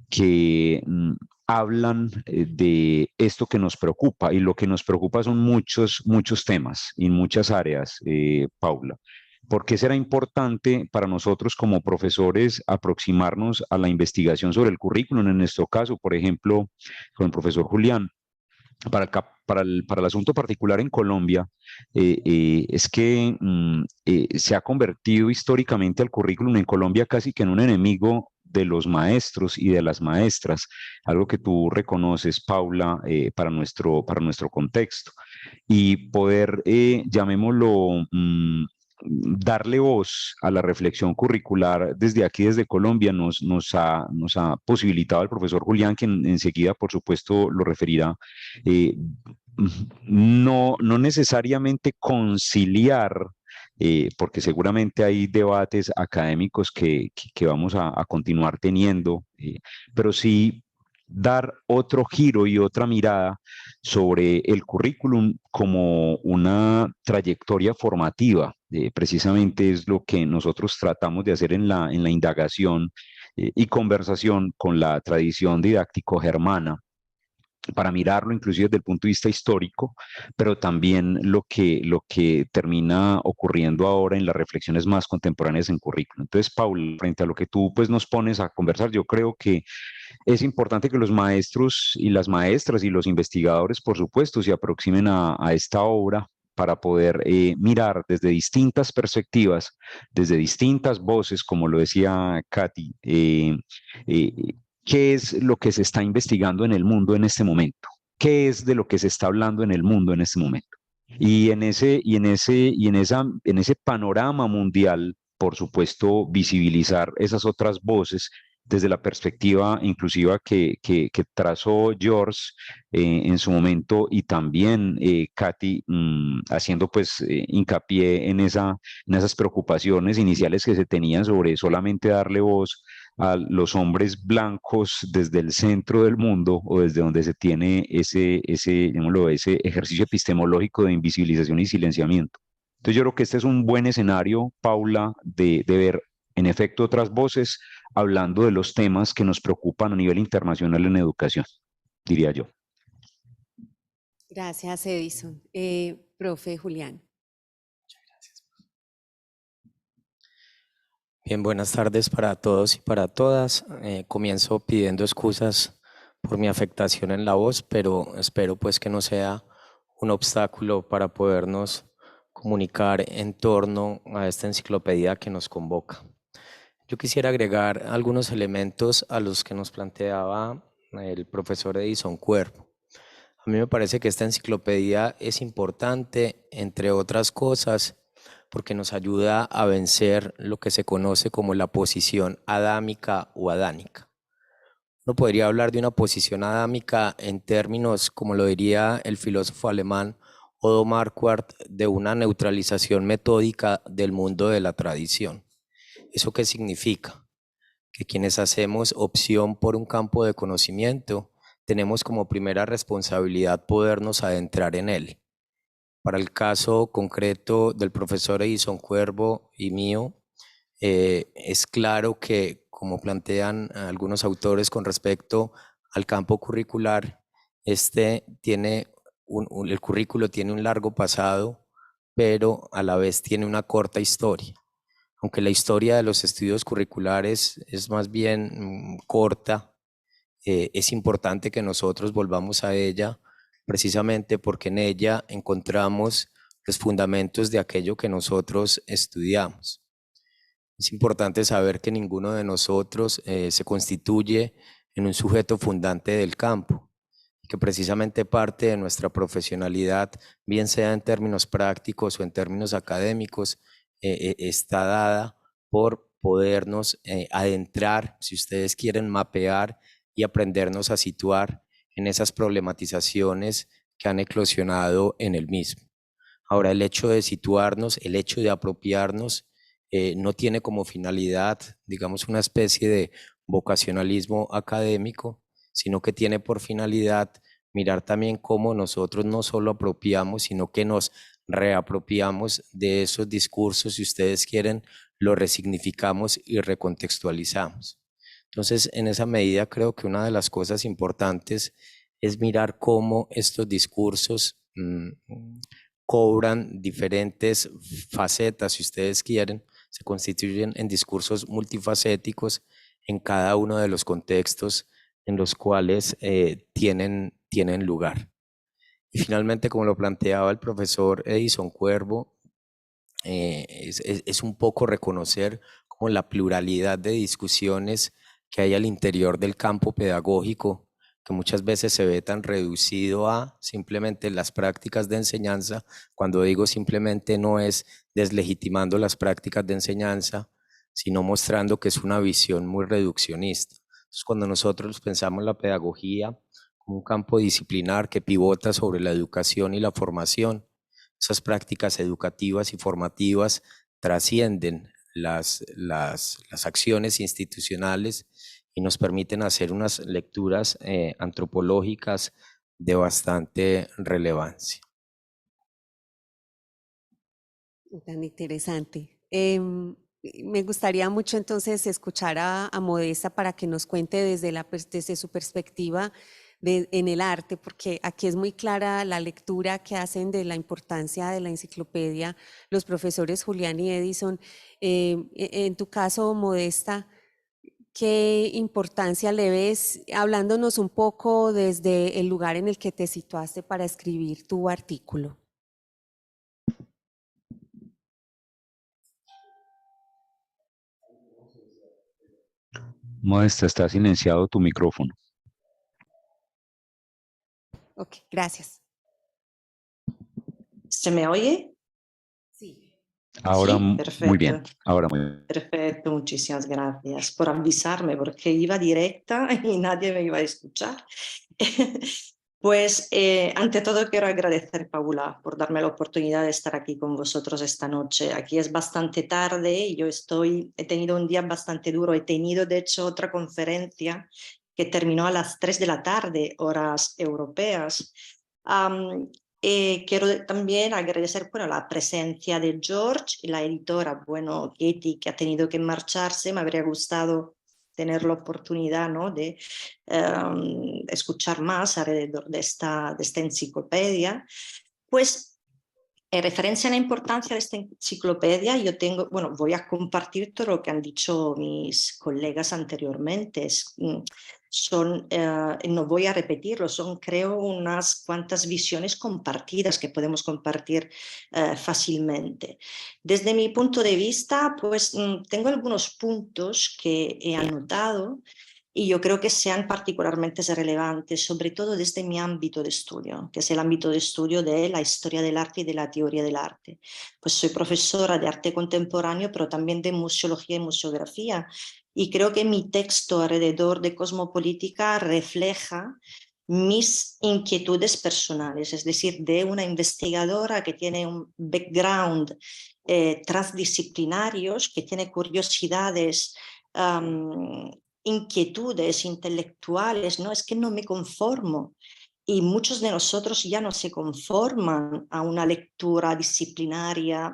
que hablan de esto que nos preocupa y lo que nos preocupa son muchos temas y muchas áreas, Paula. ¿Por qué será importante para nosotros como profesores aproximarnos a la investigación sobre el currículum? En nuestro caso, por ejemplo, con el profesor Julián, para el asunto particular en Colombia, es que se ha convertido históricamente el currículum en Colombia casi que en un enemigo de los maestros y de las maestras, algo que tú reconoces, Paula, para nuestro contexto. Y poder, llamémoslo, darle voz a la reflexión curricular desde aquí, desde Colombia, nos ha posibilitado el profesor Julián, quien enseguida, por supuesto, lo referirá, eh, no necesariamente conciliar, porque seguramente hay debates académicos que vamos a continuar teniendo, pero sí dar otro giro y otra mirada sobre el currículum como una trayectoria formativa. Precisamente es lo que nosotros tratamos de hacer en la indagación y conversación con la tradición didáctico-germana, para mirarlo inclusive desde el punto de vista histórico, pero también lo que termina ocurriendo ahora en las reflexiones más contemporáneas en currículum. Entonces, Paul, frente a lo que tú pues nos pones a conversar, yo creo que es importante que los maestros y las maestras y los investigadores, por supuesto, se aproximen a esta obra para poder mirar desde distintas perspectivas, desde distintas voces, como lo decía Katy, eh, qué es lo que se está investigando en el mundo en este momento, qué es de lo que se está hablando en el mundo en este momento. Y en ese panorama mundial, por supuesto, visibilizar esas otras voces desde la perspectiva inclusiva que trazó George en su momento, y también Katy, haciendo pues hincapié en esas preocupaciones iniciales que se tenían sobre solamente darle voz a los hombres blancos desde el centro del mundo, o desde donde se tiene llamémoslo, ese ejercicio epistemológico de invisibilización y silenciamiento. Entonces yo creo que este es un buen escenario, Paula, de ver en efecto otras voces hablando de los temas que nos preocupan a nivel internacional en educación, diría yo. Gracias, Edison. Profe Julián. Bien, buenas tardes para todos y para todas. Comienzo pidiendo excusas por mi afectación en la voz, pero espero pues que no sea un obstáculo para podernos comunicar en torno a esta enciclopedia que nos convoca. Yo quisiera agregar algunos elementos a los que nos planteaba el profesor Edison Cuervo. A mí me parece que esta enciclopedia es importante, entre otras cosas, porque nos ayuda a vencer lo que se conoce como la posición adámica o adánica. Uno podría hablar de una posición adámica en términos, como lo diría el filósofo alemán Odo Marquardt, de una neutralización metódica del mundo de la tradición. ¿Eso qué significa? Que quienes hacemos opción por un campo de conocimiento tenemos como primera responsabilidad podernos adentrar en él. Para el caso concreto del profesor Edison Cuervo y mío, es claro que, como plantean algunos autores con respecto al campo curricular, el currículo tiene un largo pasado, pero a la vez tiene una corta historia. Aunque la historia de los estudios curriculares es más bien corta, es importante que nosotros volvamos a ella precisamente porque en ella encontramos los fundamentos de aquello que nosotros estudiamos. Es importante saber que ninguno de nosotros se constituye en un sujeto fundante del campo, que precisamente parte de nuestra profesionalidad, bien sea en términos prácticos o en términos académicos, está dada por podernos adentrar, si ustedes quieren, mapear y aprendernos a situar en esas problematizaciones que han eclosionado en el mismo. Ahora, el hecho de situarnos, el hecho de apropiarnos, no tiene como finalidad, digamos, una especie de vocacionalismo académico, sino que tiene por finalidad mirar también cómo nosotros no solo apropiamos, sino que nos reapropiamos de esos discursos, si ustedes quieren, los resignificamos y recontextualizamos. Entonces, en esa medida creo que una de las cosas importantes es mirar cómo estos discursos cobran diferentes facetas, si ustedes quieren, se constituyen en discursos multifacéticos en cada uno de los contextos en los cuales tienen lugar. Y finalmente, como lo planteaba el profesor Edison Cuervo, es un poco reconocer como la pluralidad de discusiones que hay al interior del campo pedagógico, que muchas veces se ve tan reducido a simplemente las prácticas de enseñanza. Cuando digo simplemente, no es deslegitimando las prácticas de enseñanza, sino mostrando que es una visión muy reduccionista. Entonces, cuando nosotros pensamos la pedagogía como un campo disciplinar que pivota sobre la educación y la formación, esas prácticas educativas y formativas trascienden las acciones institucionales y nos permiten hacer unas lecturas antropológicas de bastante relevancia. Tan interesante. Me gustaría mucho entonces escuchar a Modesta para que nos cuente desde su perspectiva en el arte, porque aquí es muy clara la lectura que hacen de la importancia de la enciclopedia los profesores Julián y Edison. En tu caso, Modesta, ¿qué importancia le ves, hablándonos un poco desde el lugar en el que te situaste para escribir tu artículo? Modesta, está silenciado tu micrófono. Ok, gracias. ¿Se me oye? Sí. Ahora Sí, muy bien. perfecto. Ahora muy bien. Perfecto, muchísimas gracias por avisarme porque iba directa y nadie me iba a escuchar. Pues ante todo quiero agradecer, Paula, por darme la oportunidad de estar aquí con vosotros esta noche. Aquí es bastante tarde y yo he tenido un día bastante duro. He tenido, de hecho, otra conferencia que terminó a las 3 de la tarde, horas europeas. Quiero también agradecer la presencia de George y la editora, Katie, que ha tenido que marcharse. Me habría gustado tener la oportunidad, ¿no?, de escuchar más alrededor de esta enciclopedia. Pues en referencia a la importancia de esta enciclopedia, voy a compartir todo lo que han dicho mis colegas anteriormente. No voy a repetirlo, son creo unas cuantas visiones compartidas que podemos compartir fácilmente. Desde mi punto de vista, pues tengo algunos puntos que he anotado y yo creo que sean particularmente relevantes, sobre todo desde mi ámbito de estudio, que es el ámbito de estudio de la historia del arte y de la teoría del arte. Pues soy profesora de arte contemporáneo, pero también de museología y museografía, y creo que mi texto alrededor de cosmopolítica refleja mis inquietudes personales, es decir, de una investigadora que tiene un background transdisciplinarios, que tiene curiosidades, inquietudes intelectuales, ¿no? Es que no me conformo. Y muchos de nosotros ya no se conforman a una lectura disciplinaria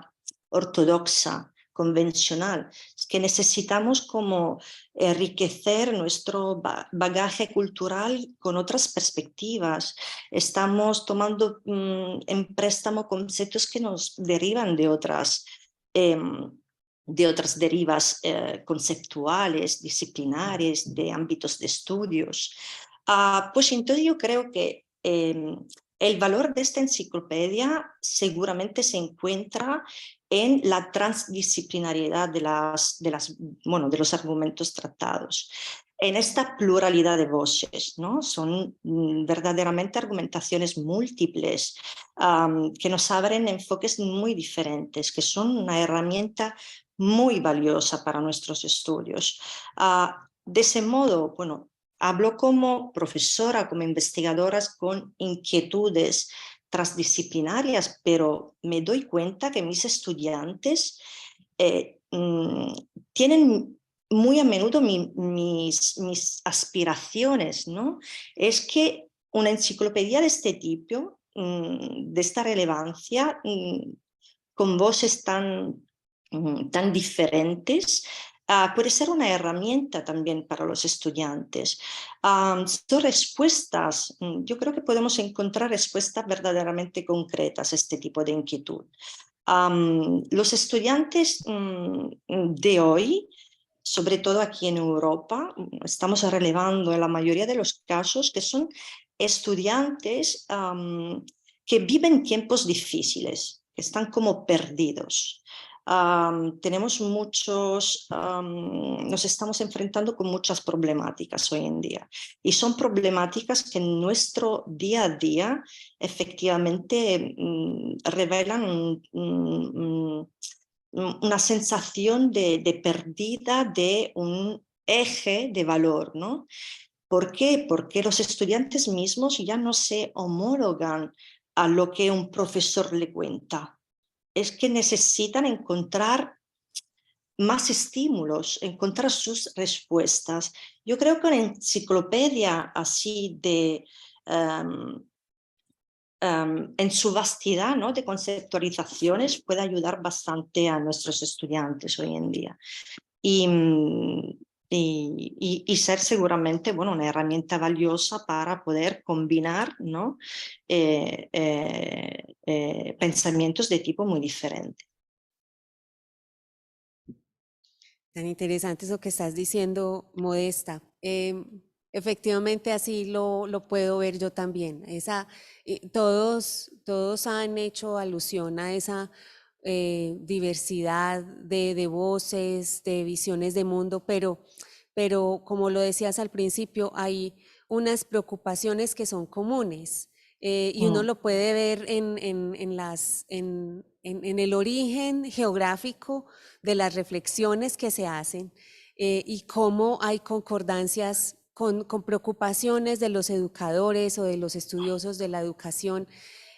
ortodoxa, convencional. Es que necesitamos como enriquecer nuestro bagaje cultural con otras perspectivas. Estamos tomando en préstamo conceptos que nos derivan de otras derivas conceptuales, disciplinares, de ámbitos de estudios. Pues entonces yo creo que El valor de esta enciclopedia seguramente se encuentra en la transdisciplinariedad de los argumentos tratados, en esta pluralidad de voces, ¿no? Son verdaderamente argumentaciones múltiples que nos abren enfoques muy diferentes, que son una herramienta muy valiosa para nuestros estudios. De ese modo, bueno, hablo como profesora, como investigadora con inquietudes transdisciplinarias, pero me doy cuenta que mis estudiantes tienen muy a menudo mis aspiraciones, ¿no? Es que una enciclopedia de este tipo, de esta relevancia, con voces tan diferentes, puede ser una herramienta también para los estudiantes. Son respuestas, yo creo que podemos encontrar respuestas verdaderamente concretas a este tipo de inquietud. Los estudiantes de hoy, sobre todo aquí en Europa, estamos relevando en la mayoría de los casos que son estudiantes que viven tiempos difíciles, que están como perdidos. Tenemos nos estamos enfrentando con muchas problemáticas hoy en día y son problemáticas que en nuestro día a día efectivamente revelan una sensación de pérdida de un eje de valor, ¿no? ¿Por qué? Porque los estudiantes mismos ya no se homologan a lo que un profesor le cuenta. Es que necesitan encontrar más estímulos, encontrar sus respuestas. Yo creo que una enciclopedia así en su vastedad, ¿no?, de conceptualizaciones puede ayudar bastante a nuestros estudiantes hoy en día. Y ser seguramente, bueno, una herramienta valiosa para poder combinar, ¿no?, pensamientos de tipo muy diferente. Tan interesante eso que estás diciendo, Modesta. Efectivamente, así lo puedo ver yo también. Todos han hecho alusión a esa diversidad de voces, de visiones de mundo, pero como lo decías al principio, hay unas preocupaciones que son comunes. Y uno lo puede ver en el origen geográfico de las reflexiones que se hacen y cómo hay concordancias con preocupaciones de los educadores o de los estudiosos de la educación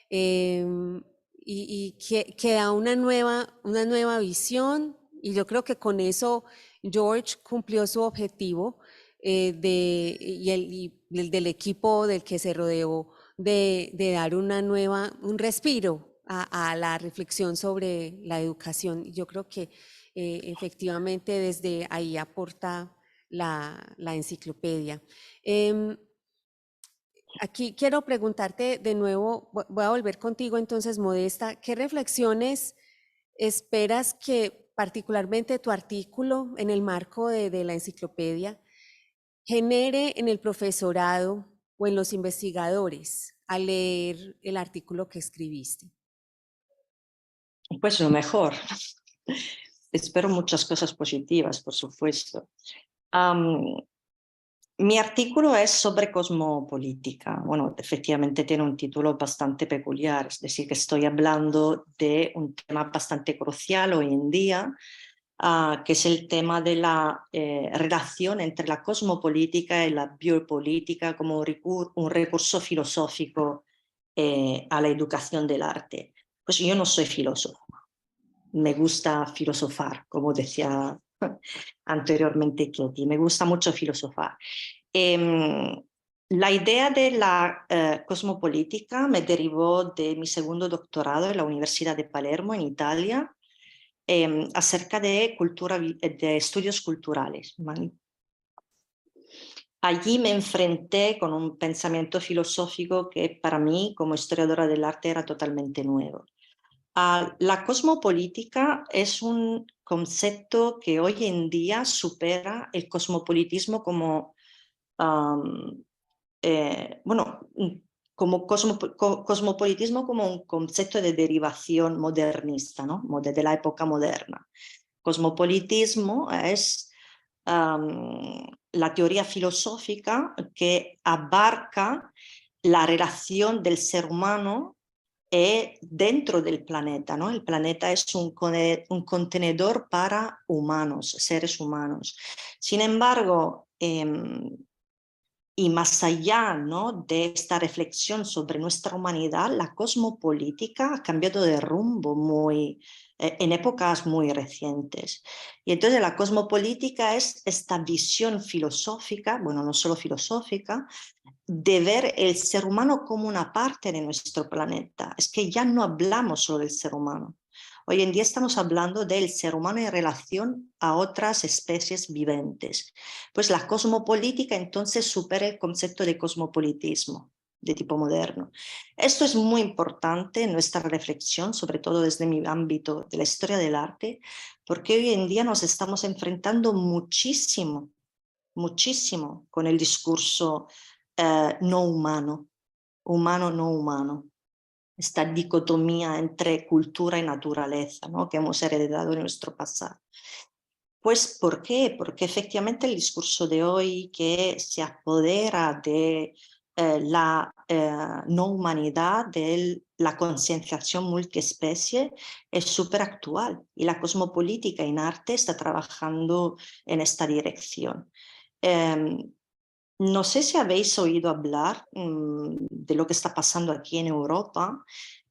y que da una nueva visión, y yo creo que con eso George cumplió su objetivo y el del equipo del que se rodeó de dar un respiro a la reflexión sobre la educación. Yo creo que efectivamente desde ahí aporta la enciclopedia. Aquí quiero preguntarte de nuevo, voy a volver contigo entonces, Modesta, ¿qué reflexiones esperas que particularmente tu artículo en el marco de la enciclopedia genere en el profesorado o en los investigadores al leer el artículo que escribiste? Pues lo mejor. Espero muchas cosas positivas, por supuesto. Mi artículo es sobre cosmopolítica. Bueno, efectivamente tiene un título bastante peculiar, es decir, que estoy hablando de un tema bastante crucial hoy en día, que es el tema de la relación entre la cosmopolítica y la biopolítica como un recurso filosófico a la educación del arte. Pues yo no soy filósofo, me gusta filosofar, como decía anteriormente Katie, me gusta mucho filosofar. La idea de la cosmopolítica me derivó de mi segundo doctorado en la Universidad de Palermo, en Italia, acerca de estudios culturales. ¿Vale? Allí me enfrenté con un pensamiento filosófico que para mí, como historiadora del arte, era totalmente nuevo. La cosmopolítica es un concepto que hoy en día supera el cosmopolitismo como, bueno, como cosmopolitismo como un concepto de derivación modernista, ¿no? De la época moderna. Cosmopolitismo es la teoría filosófica que abarca la relación del ser humano dentro del planeta, ¿no? El planeta es un contenedor para humanos, seres humanos. Sin embargo, y más allá, ¿no?, de esta reflexión sobre nuestra humanidad, la cosmopolítica ha cambiado de rumbo en épocas muy recientes. Y entonces la cosmopolítica es esta visión filosófica, bueno, no solo filosófica, de ver el ser humano como una parte de nuestro planeta. Es que ya no hablamos solo del ser humano. Hoy en día estamos hablando del ser humano en relación a otras especies viventes. Pues la cosmopolítica entonces supera el concepto de cosmopolitismo de tipo moderno. Esto es muy importante en nuestra reflexión, sobre todo desde mi ámbito de la historia del arte, porque hoy en día nos estamos enfrentando muchísimo con el discurso no humano, humano no humano. Esta dicotomía entre cultura y naturaleza, ¿no?, que hemos heredado en nuestro pasado. Pues, ¿por qué? Porque efectivamente el discurso de hoy que se apodera de la no humanidad, de la concienciación multiespecie, es súper actual y la cosmopolítica en arte está trabajando en esta dirección. No sé si habéis oído hablar de lo que está pasando aquí en Europa,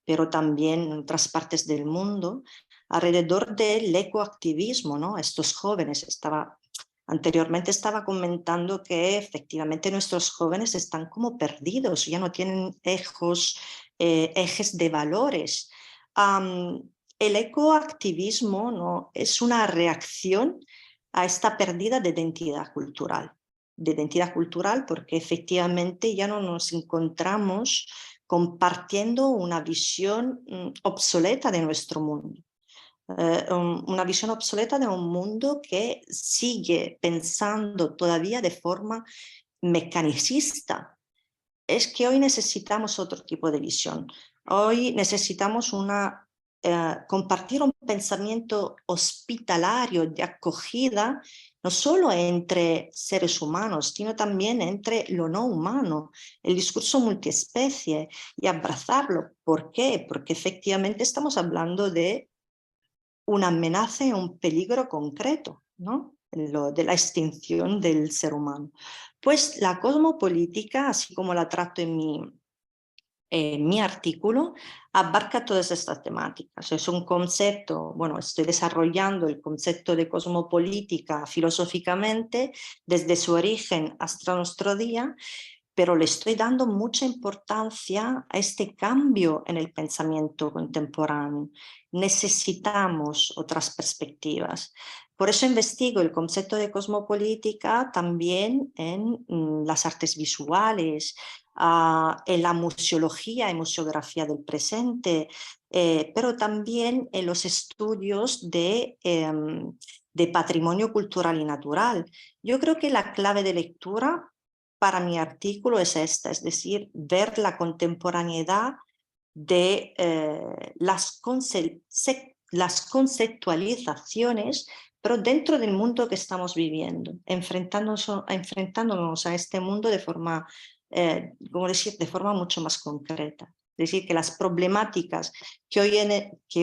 pero también en otras partes del mundo, alrededor del ecoactivismo, ¿no? Estos jóvenes, anteriormente estaba comentando que efectivamente nuestros jóvenes están como perdidos, ya no tienen ejes de valores. El ecoactivismo, ¿no?, es una reacción a esta pérdida de identidad cultural, porque efectivamente ya no nos encontramos compartiendo una visión obsoleta de nuestro mundo. Una visión obsoleta de un mundo que sigue pensando todavía de forma mecanicista. Es que hoy necesitamos otro tipo de visión. Hoy necesitamos compartir un pensamiento hospitalario de acogida, no solo entre seres humanos, sino también entre lo no humano, el discurso multiespecie, y abrazarlo. ¿Por qué? Porque efectivamente estamos hablando de una amenaza y un peligro concreto, ¿no?, de la extinción del ser humano. Pues la cosmopolítica, así como la trato en mi artículo, abarca todas estas temáticas. Es un concepto, bueno, estoy desarrollando el concepto de cosmopolítica filosóficamente desde su origen hasta nuestro día, pero le estoy dando mucha importancia a este cambio en el pensamiento contemporáneo. Necesitamos otras perspectivas. Por eso investigo el concepto de cosmopolítica también en las artes visuales, en la museología y museografía del presente, pero también en los estudios de patrimonio cultural y natural. Yo creo que la clave de lectura para mi artículo es esta, es decir, ver la contemporaneidad de las conceptualizaciones, pero dentro del mundo que estamos viviendo, enfrentándonos a este mundo de forma, de forma mucho más concreta. Es decir, que las problemáticas que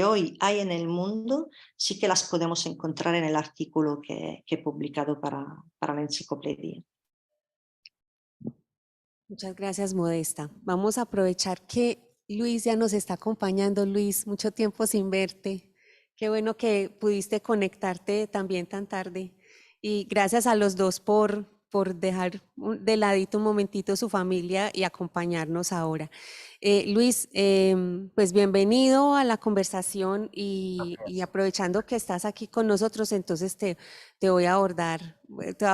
hoy hay en el mundo sí que las podemos encontrar en el artículo que he publicado para la enciclopedia. Muchas gracias, Modesta. Vamos a aprovechar que Luis ya nos está acompañando. Luis, mucho tiempo sin verte. Qué bueno que pudiste conectarte también tan tarde. Y gracias a los dos por dejar de ladito un momentito su familia y acompañarnos ahora. Luis, pues bienvenido a la conversación y aprovechando que estás aquí con nosotros, entonces te voy a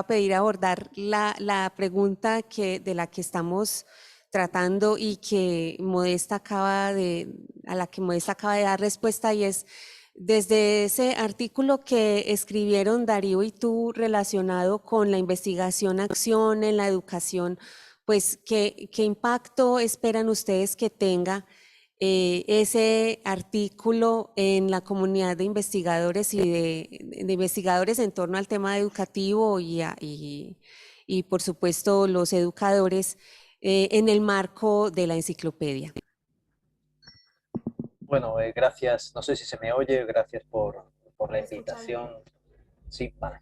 pedir abordar la pregunta de la que estamos tratando y que a la que Modesta acaba de dar respuesta, y es desde ese artículo que escribieron Darío y tú relacionado con la investigación-acción en la educación pues, ¿qué impacto esperan ustedes que tenga ese artículo en la comunidad de investigadores y de investigadores en torno al tema educativo y por supuesto los educadores en el marco de la enciclopedia? Bueno, gracias, no sé si se me oye, gracias por la invitación. Sí, vale.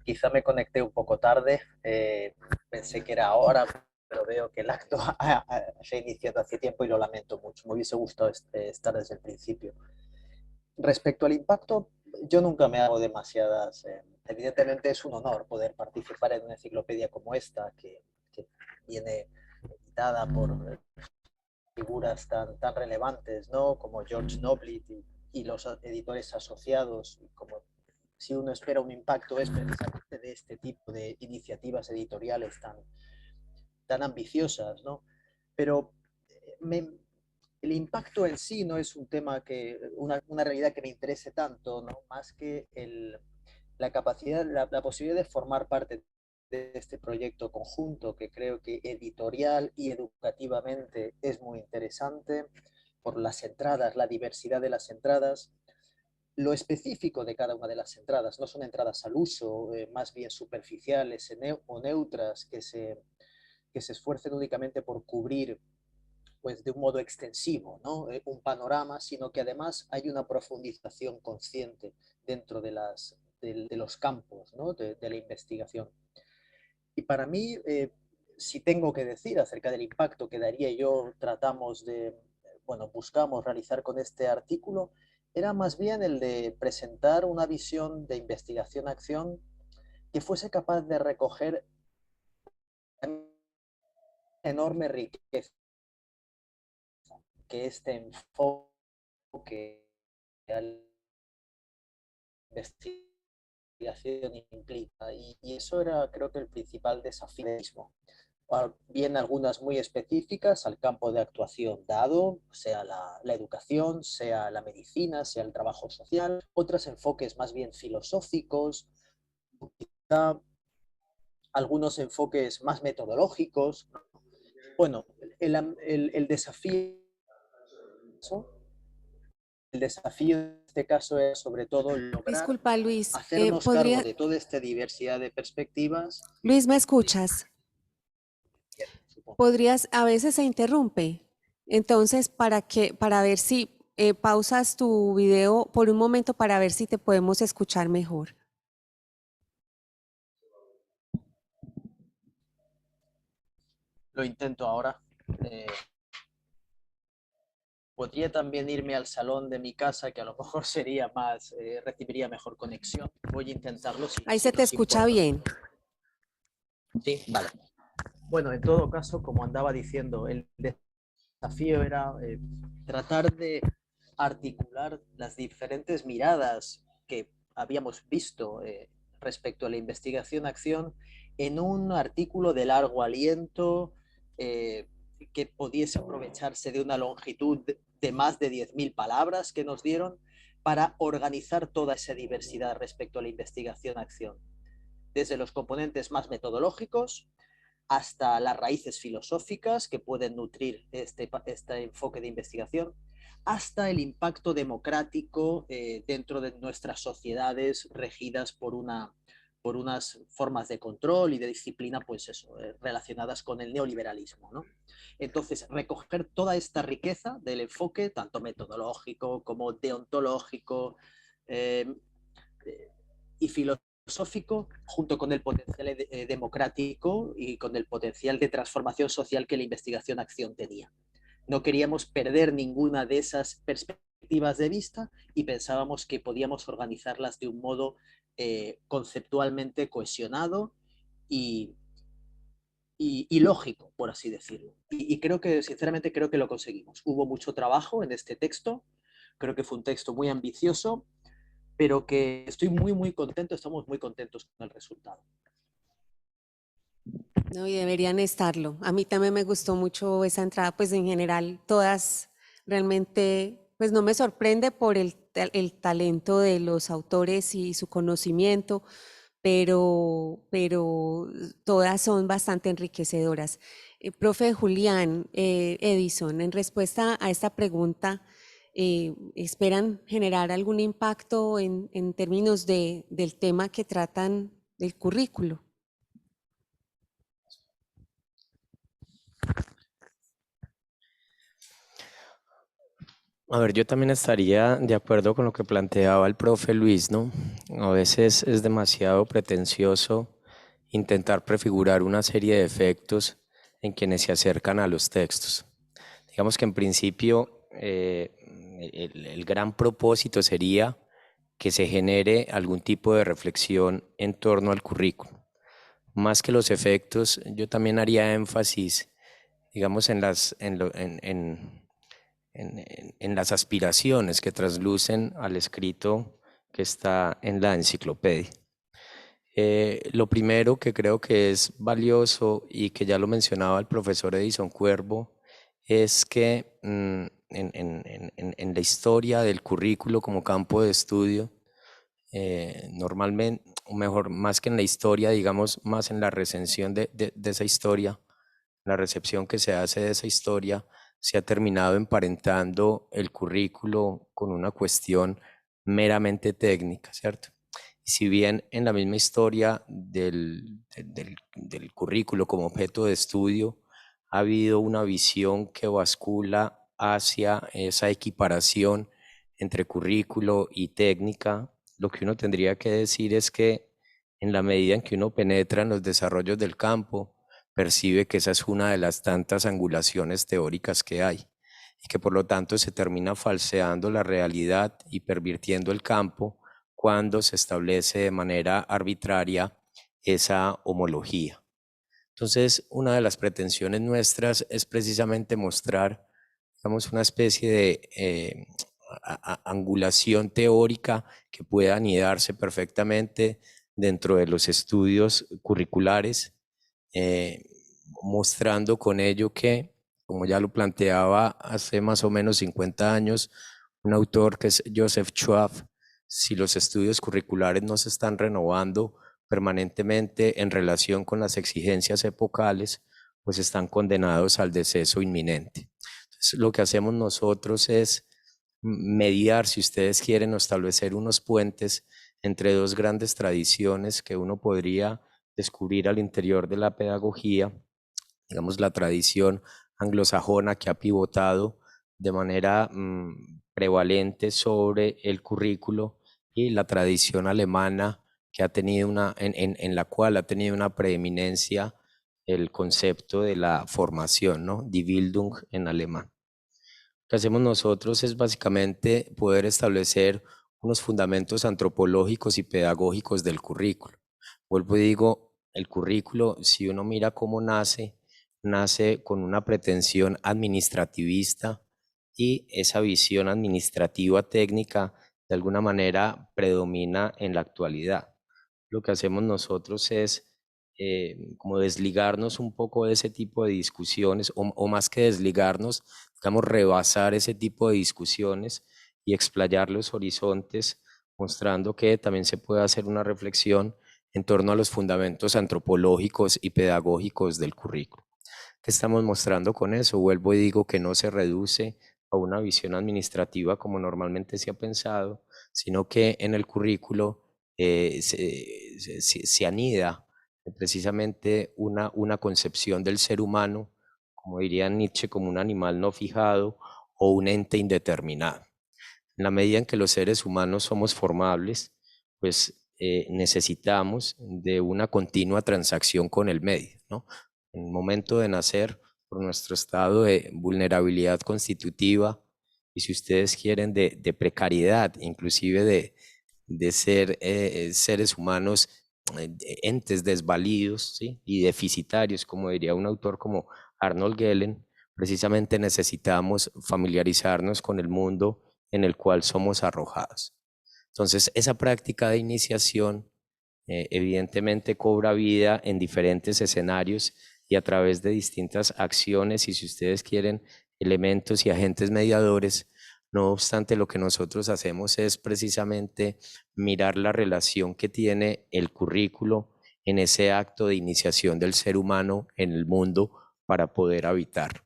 Quizá me conecté un poco tarde, pensé que era ahora, pero veo que el acto se ha iniciado hace tiempo y lo lamento mucho. Me hubiese gustado estar desde el principio. Respecto al impacto, yo nunca me hago demasiadas... evidentemente es un honor poder participar en una enciclopedia como esta, que viene editada por figuras tan relevantes, ¿no? Como George Noblit y los editores asociados, y como si uno espera un impacto es precisamente de este tipo de iniciativas editoriales tan ambiciosas, ¿no? Pero el impacto en sí no es un tema una realidad que me interese tanto, ¿no? Más que la capacidad, la posibilidad de formar parte de este proyecto conjunto, que creo que editorial y educativamente es muy interesante, por las entradas, la diversidad de las entradas, lo específico de cada una de las entradas. No son entradas al uso, más bien superficiales o neutras, que se esfuercen únicamente por cubrir pues de un modo extensivo, ¿no? Un panorama, sino que además hay una profundización consciente dentro de los campos, ¿no? de la investigación. Y para mí, si tengo que decir acerca del impacto que daría yo, buscamos realizar con este artículo, era más bien el de presentar una visión de investigación-acción que fuese capaz de recoger enorme riqueza que este enfoque a la investigación implica. Y eso era, creo que, el principal desafío mismo. Bien algunas muy específicas al campo de actuación dado, sea la educación, sea la medicina, sea el trabajo social, otros enfoques más bien filosóficos, quizá algunos enfoques más metodológicos. Bueno, el desafío en este caso es sobre todo lograr Disculpa, Luis, hacernos cargo de toda esta diversidad de perspectivas. Luis, ¿me escuchas? Podrías, a veces se interrumpe. Entonces, para ver si pausas tu video por un momento para ver si te podemos escuchar mejor. Lo intento ahora. Podría también irme al salón de mi casa, que a lo mejor sería más, recibiría mejor conexión. Voy a intentarlo. Ahí se te escucha bien. Sí, vale. Bueno, en todo caso, como andaba diciendo, el desafío era tratar de articular las diferentes miradas que habíamos visto respecto a la investigación-acción en un artículo de largo aliento que pudiese aprovecharse de una longitud de más de 10.000 palabras que nos dieron para organizar toda esa diversidad respecto a la investigación-acción, desde los componentes más metodológicos hasta las raíces filosóficas que pueden nutrir este enfoque de investigación, hasta el impacto democrático dentro de nuestras sociedades regidas por unas formas de control y de disciplina, pues eso, relacionadas con el neoliberalismo, ¿no? Entonces, recoger toda esta riqueza del enfoque, tanto metodológico como deontológico y filosófico, junto con el potencial democrático y con el potencial de transformación social que la investigación-acción tenía. No queríamos perder ninguna de esas perspectivas de vista y pensábamos que podíamos organizarlas de un modo conceptualmente cohesionado y lógico, por así decirlo. Y creo que, sinceramente, creo que lo conseguimos. Hubo mucho trabajo en este texto, creo que fue un texto muy ambicioso, pero que estoy muy contento, estamos muy contentos con el resultado. No, y deberían estarlo. A mí también me gustó mucho esa entrada, pues en general todas realmente, pues no me sorprende por el talento de los autores y su conocimiento, pero todas son bastante enriquecedoras. Profe Julián, Edison, en respuesta a esta pregunta, ¿esperan generar algún impacto en términos del tema que tratan del currículo? A ver, yo también estaría de acuerdo con lo que planteaba el profe Luis, ¿no? A veces es demasiado pretencioso intentar prefigurar una serie de efectos en quienes se acercan a los textos. Digamos que en principio el gran propósito sería que se genere algún tipo de reflexión en torno al currículo. Más que los efectos, yo también haría énfasis, digamos, en las aspiraciones que traslucen al escrito que está en la enciclopedia. Lo primero que creo que es valioso y que ya lo mencionaba el profesor Edison Cuervo es que en la historia del currículo como campo de estudio, normalmente, o mejor, más que en la historia, digamos, más en la recensión de esa historia, la recepción que se hace de esa historia, se ha terminado emparentando el currículo con una cuestión meramente técnica, ¿cierto? Y si bien en la misma historia del currículo como objeto de estudio ha habido una visión que bascula hacia esa equiparación entre currículo y técnica, lo que uno tendría que decir es que en la medida en que uno penetra en los desarrollos del campo, percibe que esa es una de las tantas angulaciones teóricas que hay y que por lo tanto se termina falseando la realidad y pervirtiendo el campo cuando se establece de manera arbitraria esa homología. Entonces, una de las pretensiones nuestras es precisamente mostrar, digamos, una especie de angulación teórica que pueda anidarse perfectamente dentro de los estudios curriculares, mostrando con ello que, como ya lo planteaba hace más o menos 50 años, un autor que es Joseph Schwab, si los estudios curriculares no se están renovando permanentemente en relación con las exigencias epocales, pues están condenados al deceso inminente. Entonces, lo que hacemos nosotros es mediar, si ustedes quieren, o establecer unos puentes entre dos grandes tradiciones que uno podría descubrir al interior de la pedagogía, digamos la tradición anglosajona que ha pivotado de manera prevalente sobre el currículo y la tradición alemana que ha tenido en la cual ha tenido una preeminencia el concepto de la formación, ¿no? Die Bildung en alemán. Lo que hacemos nosotros es básicamente poder establecer unos fundamentos antropológicos y pedagógicos del currículo. Vuelvo y digo, el currículo, si uno mira cómo nace con una pretensión administrativista y esa visión administrativa técnica de alguna manera predomina en la actualidad. Lo que hacemos nosotros es como desligarnos un poco de ese tipo de discusiones o más que desligarnos, digamos, rebasar ese tipo de discusiones y explayar los horizontes, mostrando que también se puede hacer una reflexión en torno a los fundamentos antropológicos y pedagógicos del currículo. ¿Qué estamos mostrando con eso? Vuelvo y digo que no se reduce a una visión administrativa como normalmente se ha pensado, sino que en el currículo se anida precisamente una concepción del ser humano, como diría Nietzsche, como un animal no fijado o un ente indeterminado. En la medida en que los seres humanos somos formables, pues necesitamos de una continua transacción con el medio, ¿no? En el momento de nacer, por nuestro estado de vulnerabilidad constitutiva y si ustedes quieren de precariedad, inclusive de ser seres humanos, entes desvalidos, ¿sí? Y deficitarios, como diría un autor como Arnold Gehlen, precisamente necesitamos familiarizarnos con el mundo en el cual somos arrojados. Entonces, esa práctica de iniciación evidentemente cobra vida en diferentes escenarios y a través de distintas acciones y, si ustedes quieren, elementos y agentes mediadores. No obstante, lo que nosotros hacemos es precisamente mirar la relación que tiene el currículo en ese acto de iniciación del ser humano en el mundo para poder habitar.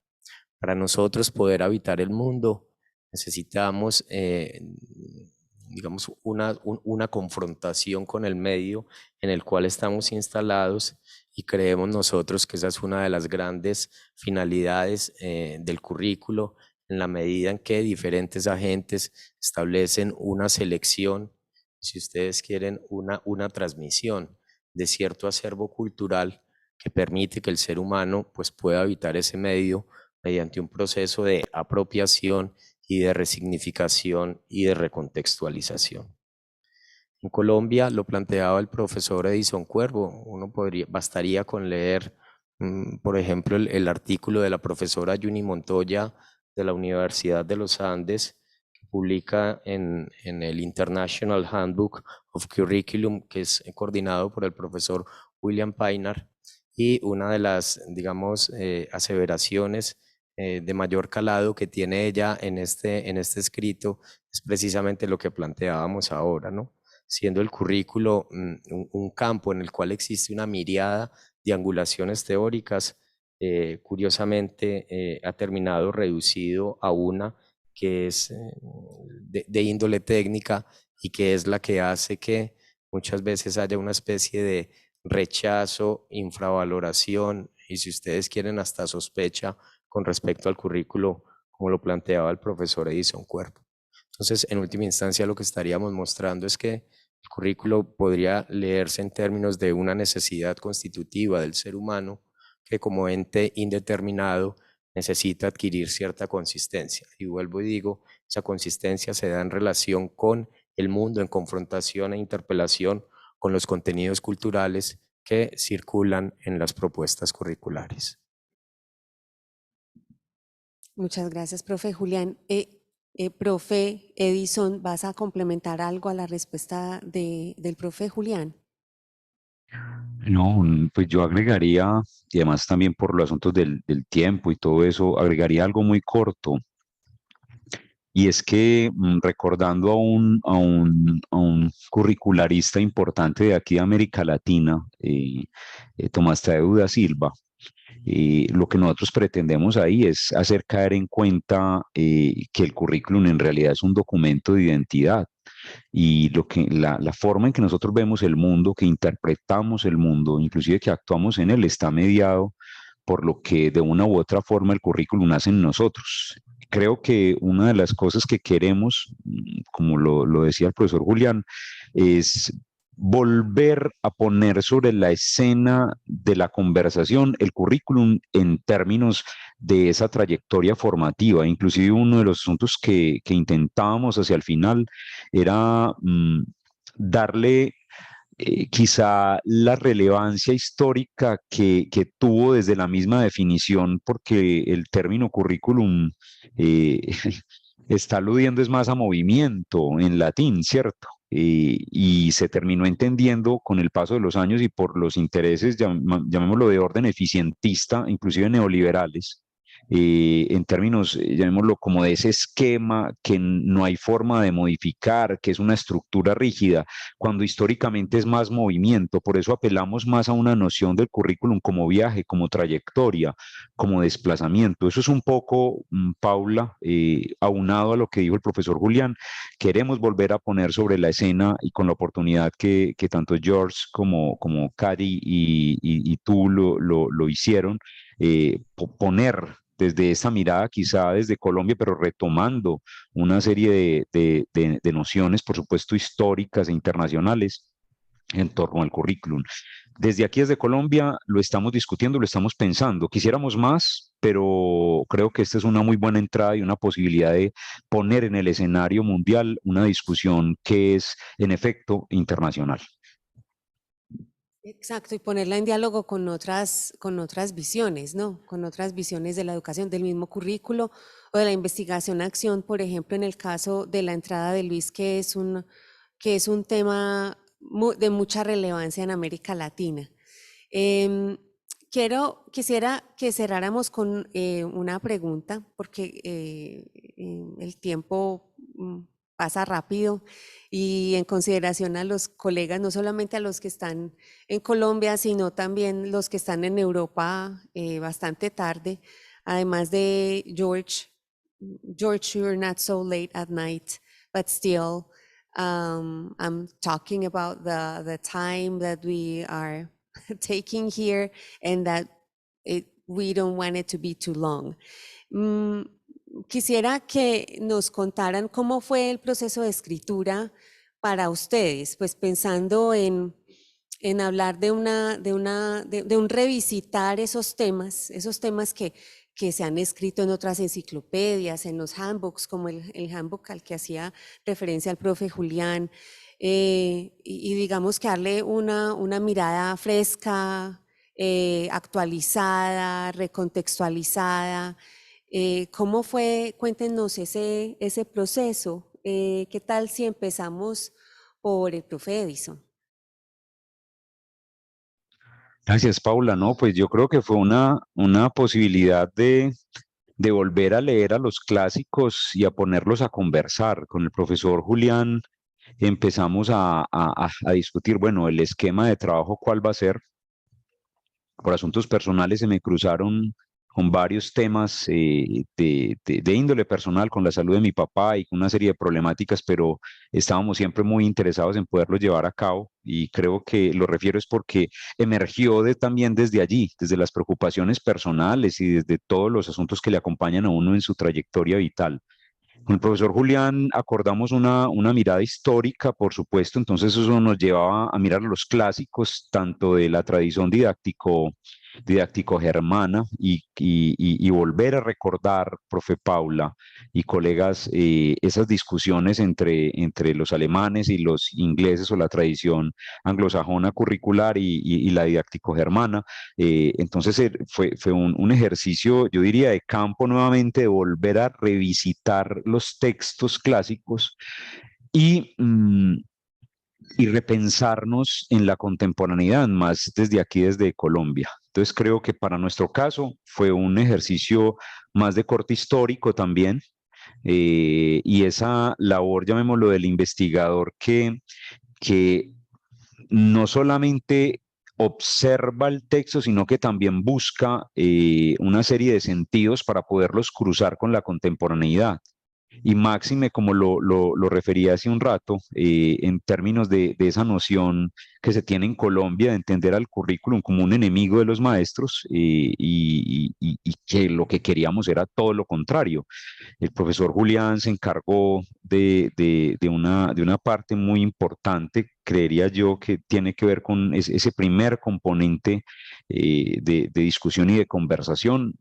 Para nosotros poder habitar el mundo necesitamos, digamos, una confrontación con el medio en el cual estamos instalados, y creemos nosotros que esa es una de las grandes finalidades del currículo, en la medida en que diferentes agentes establecen una selección, si ustedes quieren, una transmisión de cierto acervo cultural que permite que el ser humano pues, pueda habitar ese medio mediante un proceso de apropiación y de resignificación y de recontextualización. En Colombia lo planteaba el profesor Edison Cuervo. Bastaría con leer, por ejemplo, el artículo de la profesora Yuni Montoya de la Universidad de los Andes, que publica en el International Handbook of Curriculum, que es coordinado por el profesor William Painar, y una de las, digamos, aseveraciones de mayor calado que tiene ella en este escrito es precisamente lo que planteábamos ahora, ¿no? Siendo el currículo un campo en el cual existe una miriada de angulaciones teóricas, curiosamente ha terminado reducido a una que es de índole técnica, y que es la que hace que muchas veces haya una especie de rechazo, infravaloración y, si ustedes quieren, hasta sospecha con respecto al currículo, como lo planteaba el profesor Edison Cuervo. Entonces, en última instancia, lo que estaríamos mostrando es que el currículo podría leerse en términos de una necesidad constitutiva del ser humano que, como ente indeterminado, necesita adquirir cierta consistencia. Y vuelvo y digo, esa consistencia se da en relación con el mundo, en confrontación e interpelación con los contenidos culturales que circulan en las propuestas curriculares. Muchas gracias, profe Julián. Profe Edison, ¿vas a complementar algo a la respuesta del profe Julián? No, pues yo agregaría, y además también por los asuntos del tiempo y todo eso, agregaría algo muy corto. Y es que recordando a un curricularista importante de aquí de América Latina, Tomás Tadeu da Silva, lo que nosotros pretendemos ahí es hacer caer en cuenta que el currículum en realidad es un documento de identidad, y la forma en que nosotros vemos el mundo, que interpretamos el mundo, inclusive que actuamos en él, está mediado por lo que de una u otra forma el currículum hace en nosotros. Creo que una de las cosas que queremos, como lo decía el profesor Julián, es volver a poner sobre la escena de la conversación el currículum en términos de esa trayectoria formativa. Inclusive uno de los asuntos que intentábamos hacia el final era darle quizá la relevancia histórica que tuvo desde la misma definición, porque el término currículum está aludiendo es más a movimiento en latín, ¿cierto? Y se terminó entendiendo con el paso de los años y por los intereses, llamémoslo de orden eficientista, inclusive neoliberales, en términos, llamémoslo como de ese esquema que no hay forma de modificar, que es una estructura rígida, cuando históricamente es más movimiento. Por eso apelamos más a una noción del currículum como viaje, como trayectoria, como desplazamiento. Eso es un poco, Paula, aunado a lo que dijo el profesor Julián, queremos volver a poner sobre la escena, y con la oportunidad que tanto George como Cari y tú lo hicieron, poner desde esta mirada, quizá desde Colombia, pero retomando una serie de nociones, por supuesto, históricas e internacionales en torno al currículum. Desde aquí, desde Colombia, lo estamos discutiendo, lo estamos pensando. Quisiéramos más, pero creo que esta es una muy buena entrada y una posibilidad de poner en el escenario mundial una discusión que es, en efecto, internacional. Exacto, y ponerla en diálogo con otras visiones, ¿no? Con otras visiones de la educación, del mismo currículo o de la investigación-acción, por ejemplo, en el caso de la entrada de Luis, que es un tema de mucha relevancia en América Latina. Quisiera que cerráramos con una pregunta, porque el tiempo pasa rápido y en consideración a los colegas, no solamente a los que están en Colombia, sino también los que están en Europa bastante tarde. Además de George, you're not so late at night, but still, I'm talking about the time that we are taking here and that we don't want it to be too long. Quisiera que nos contaran cómo fue el proceso de escritura para ustedes, pues pensando en hablar de un revisitar esos temas que se han escrito en otras enciclopedias, en los handbooks, como el handbook al que hacía referencia el profe Julián, y digamos que darle una mirada fresca, actualizada, recontextualizada. ¿Cómo fue? Cuéntenos ese proceso. ¿Qué tal si empezamos por el profe Edison? Gracias, Paula. No, pues yo creo que fue una posibilidad de volver a leer a los clásicos y a ponerlos a conversar. Con el profesor Julián empezamos a discutir, bueno, el esquema de trabajo, cuál va a ser. Por asuntos personales se me cruzaron con varios temas de índole personal, con la salud de mi papá y con una serie de problemáticas, pero estábamos siempre muy interesados en poderlo llevar a cabo, y creo que lo refiero es porque emergió también desde allí, desde las preocupaciones personales y desde todos los asuntos que le acompañan a uno en su trayectoria vital. Con el profesor Julián acordamos una mirada histórica, por supuesto, entonces eso nos llevaba a mirar los clásicos, tanto de la tradición didáctico-germana y volver a recordar, profe Paula y colegas, esas discusiones entre los alemanes y los ingleses, o la tradición anglosajona curricular y la didáctico-germana. Entonces fue un ejercicio, yo diría, de campo nuevamente, de volver a revisitar los textos clásicos y repensarnos en la contemporaneidad, más desde aquí, desde Colombia. Entonces creo que para nuestro caso fue un ejercicio más de corte histórico también, y esa labor, llamémoslo, del investigador que no solamente observa el texto, sino que también busca una serie de sentidos para poderlos cruzar con la contemporaneidad. Y máxime, como lo refería hace un rato, en términos de esa noción que se tiene en Colombia de entender al currículum como un enemigo de los maestros, y que lo que queríamos era todo lo contrario. El profesor Julián se encargó de una parte muy importante, creería yo, que tiene que ver con ese primer componente de discusión y de conversación.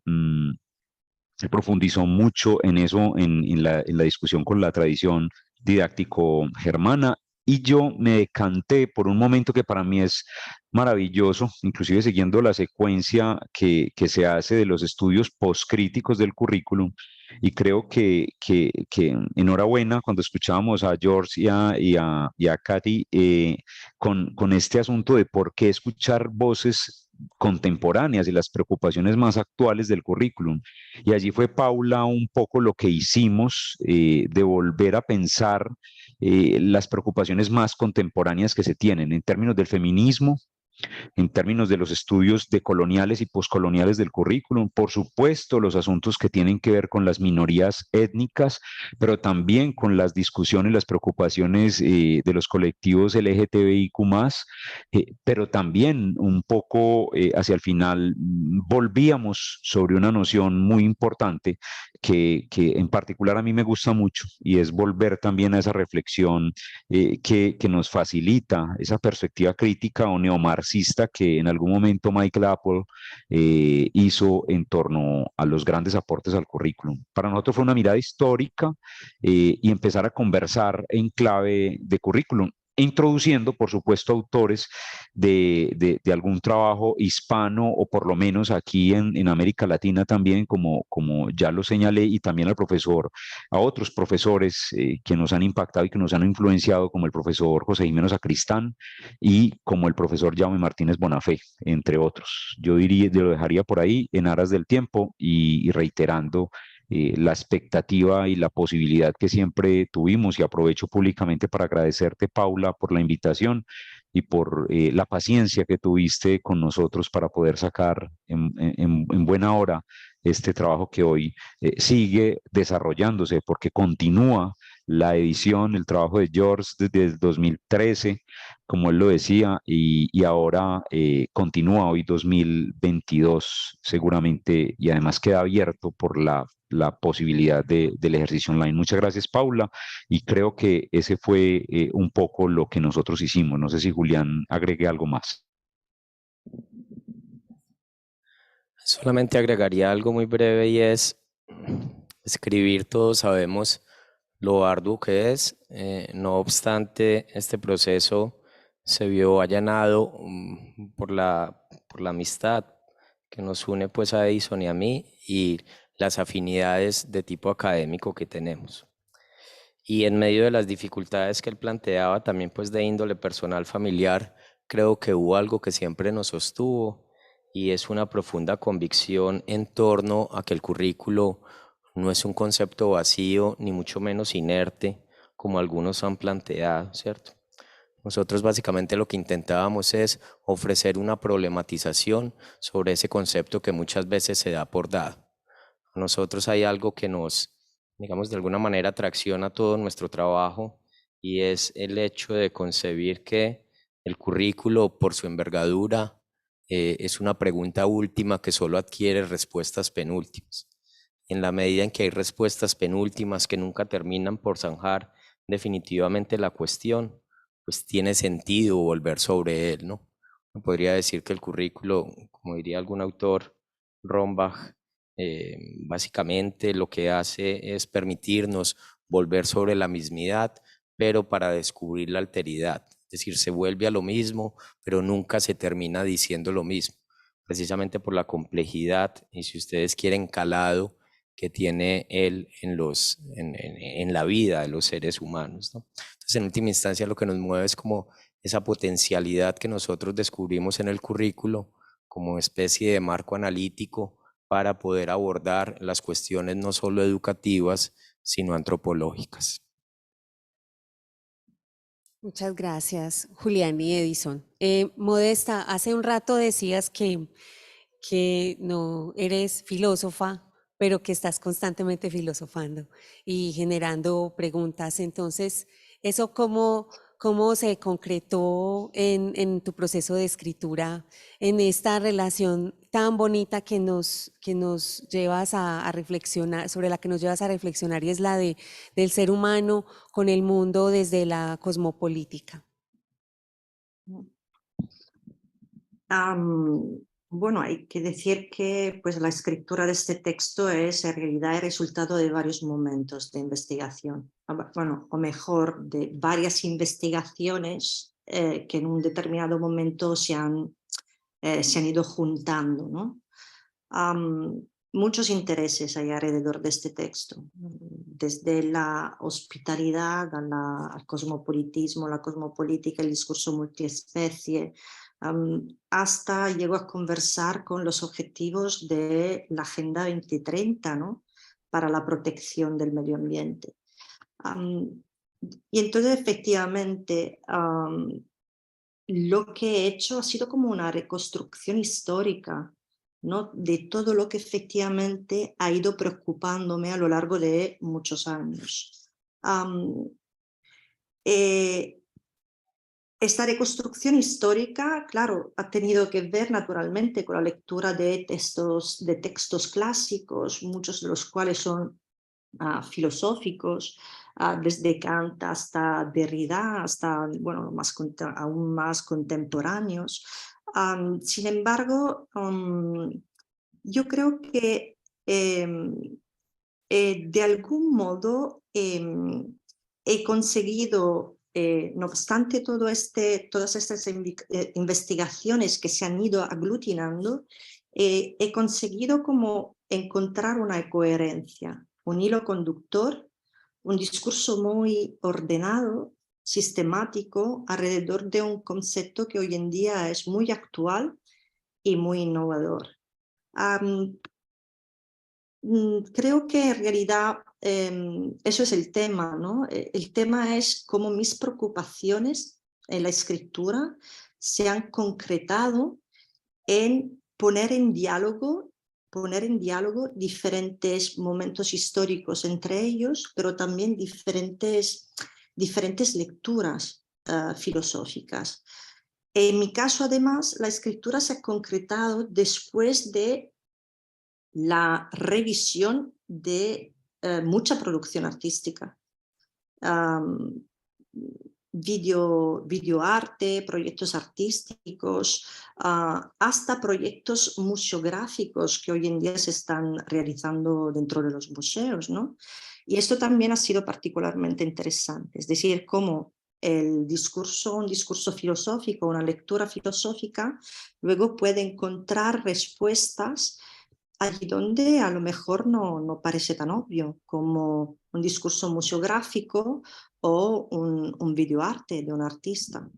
Se profundizó mucho en eso, en la discusión con la tradición didáctico-germana, y yo me decanté por un momento que para mí es maravilloso, inclusive siguiendo la secuencia que se hace de los estudios postcríticos del currículum, y creo que enhorabuena cuando escuchábamos a George y a Katy con este asunto de por qué escuchar voces contemporáneas y las preocupaciones más actuales del currículum. Y allí fue, Paula, un poco lo que hicimos, de volver a pensar las preocupaciones más contemporáneas que se tienen en términos del feminismo, en términos de los estudios decoloniales y poscoloniales del currículum, por supuesto los asuntos que tienen que ver con las minorías étnicas, pero también con las discusiones, las preocupaciones de los colectivos LGTBIQ+, pero también un poco hacia el final volvíamos sobre una noción muy importante que en particular a mí me gusta mucho, y es volver también a esa reflexión que nos facilita esa perspectiva crítica o neomarxista que en algún momento Michael Apple hizo en torno a los grandes aportes al currículum. Para nosotros fue una mirada histórica y empezar a conversar en clave de currículum, introduciendo, por supuesto, autores de algún trabajo hispano, o por lo menos aquí en América Latina también, como ya lo señalé, y también a otros profesores que nos han impactado y que nos han influenciado, como el profesor José Jimeno Sacristán y como el profesor Jaume Martínez Bonafé, entre otros. Yo lo dejaría por ahí en aras del tiempo y reiterando la expectativa y la posibilidad que siempre tuvimos, y aprovecho públicamente para agradecerte, Paula, por la invitación y por la paciencia que tuviste con nosotros para poder sacar en buena hora este trabajo que hoy sigue desarrollándose, porque continúa la edición, el trabajo de George desde el 2013, como él lo decía, y ahora continúa hoy 2022 seguramente, y además queda abierto por la posibilidad del ejercicio online. Muchas gracias, Paula, y creo que ese fue un poco lo que nosotros hicimos. No sé si Julián agregue algo más. Solamente agregaría algo muy breve y es escribir, todos sabemos lo arduo que es, no obstante este proceso se vio allanado por la amistad que nos une pues a Edison y a mí y las afinidades de tipo académico que tenemos. Y en medio de las dificultades que él planteaba, también pues de índole personal familiar, creo que hubo algo que siempre nos sostuvo y es una profunda convicción en torno a que el currículo no es un concepto vacío, ni mucho menos inerte, como algunos han planteado, ¿cierto? Nosotros básicamente lo que intentábamos es ofrecer una problematización sobre ese concepto que muchas veces se da por dado. A nosotros hay algo que nos, digamos, de alguna manera tracciona todo nuestro trabajo y es el hecho de concebir que el currículo, por su envergadura, es una pregunta última que solo adquiere respuestas penúltimas. En la medida en que hay respuestas penúltimas que nunca terminan por zanjar definitivamente la cuestión, pues tiene sentido volver sobre él, ¿no? Uno podría decir que el currículo, como diría algún autor, Rombach, básicamente lo que hace es permitirnos volver sobre la mismidad, pero para descubrir la alteridad. Es decir, se vuelve a lo mismo, pero nunca se termina diciendo lo mismo, precisamente por la complejidad y, si ustedes quieren, calado que tiene él en la vida de los seres humanos, ¿no? Entonces, en última instancia, lo que nos mueve es como esa potencialidad que nosotros descubrimos en el currículo como especie de marco analítico para poder abordar las cuestiones no solo educativas, sino antropológicas. Muchas gracias, Julián y Edison. Modesta, hace un rato decías que no eres filósofa, pero que estás constantemente filosofando y generando preguntas. Entonces, ¿eso cómo se concretó en tu proceso de escritura, en esta relación tan bonita que nos llevas a reflexionar, sobre la que nos llevas a reflexionar, y es la del ser humano con el mundo desde la cosmopolítica? Bueno, hay que decir que pues, la escritura de este texto es en realidad el resultado de varios momentos de investigación, bueno, o mejor, de varias investigaciones que en un determinado momento se han ido juntando, ¿no? Muchos intereses hay alrededor de este texto, desde la hospitalidad al cosmopolitismo, la cosmopolítica, el discurso multiespecie, hasta llego a conversar con los objetivos de la Agenda 2030, ¿no? Para la protección del medio ambiente. Y entonces efectivamente lo que he hecho ha sido como una reconstrucción histórica, ¿no? De todo lo que efectivamente ha ido preocupándome a lo largo de muchos años. Esta reconstrucción histórica, claro, ha tenido que ver naturalmente con la lectura de textos clásicos, muchos de los cuales son filosóficos, desde Kant hasta Derrida, hasta bueno, aún más contemporáneos. Sin embargo, yo creo que de algún modo he conseguido, no obstante todas estas investigaciones que se han ido aglutinando, he conseguido como encontrar una coherencia, un hilo conductor, un discurso muy ordenado, sistemático, alrededor de un concepto que hoy en día es muy actual y muy innovador. Creo que en realidad eso es el tema, ¿no? El tema es cómo mis preocupaciones en la escritura se han concretado en poner en diálogo diferentes momentos históricos entre ellos, pero también diferentes lecturas filosóficas. En mi caso, además, la escritura se ha concretado después de la revisión de mucha producción artística. Videoarte, proyectos artísticos, hasta proyectos museográficos que hoy en día se están realizando dentro de los museos, ¿no? Y esto también ha sido particularmente interesante, es decir, cómo un discurso filosófico, una lectura filosófica, luego puede encontrar respuestas allí donde a lo mejor no parece tan obvio, como un discurso museográfico o un videoarte de un artista.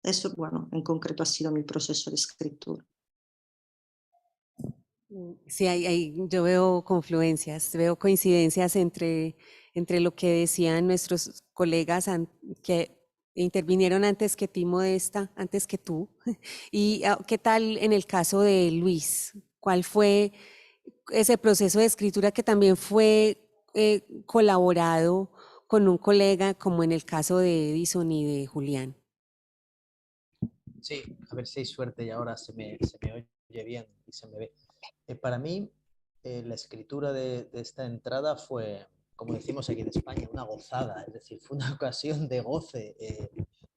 Eso, bueno, en concreto ha sido mi proceso de escritura. Sí, yo veo confluencias, veo coincidencias entre lo que decían nuestros colegas que intervinieron antes que ti, Modesta, antes que tú. ¿Y qué tal en el caso de Luis? ¿Cuál fue ese proceso de escritura que también fue colaborado con un colega, como en el caso de Edison y de Julián? Sí, a ver si hay suerte y ahora se me oye bien y se me ve. Para mí, la escritura de esta entrada fue, como decimos aquí en España, una gozada, es decir, fue una ocasión de goce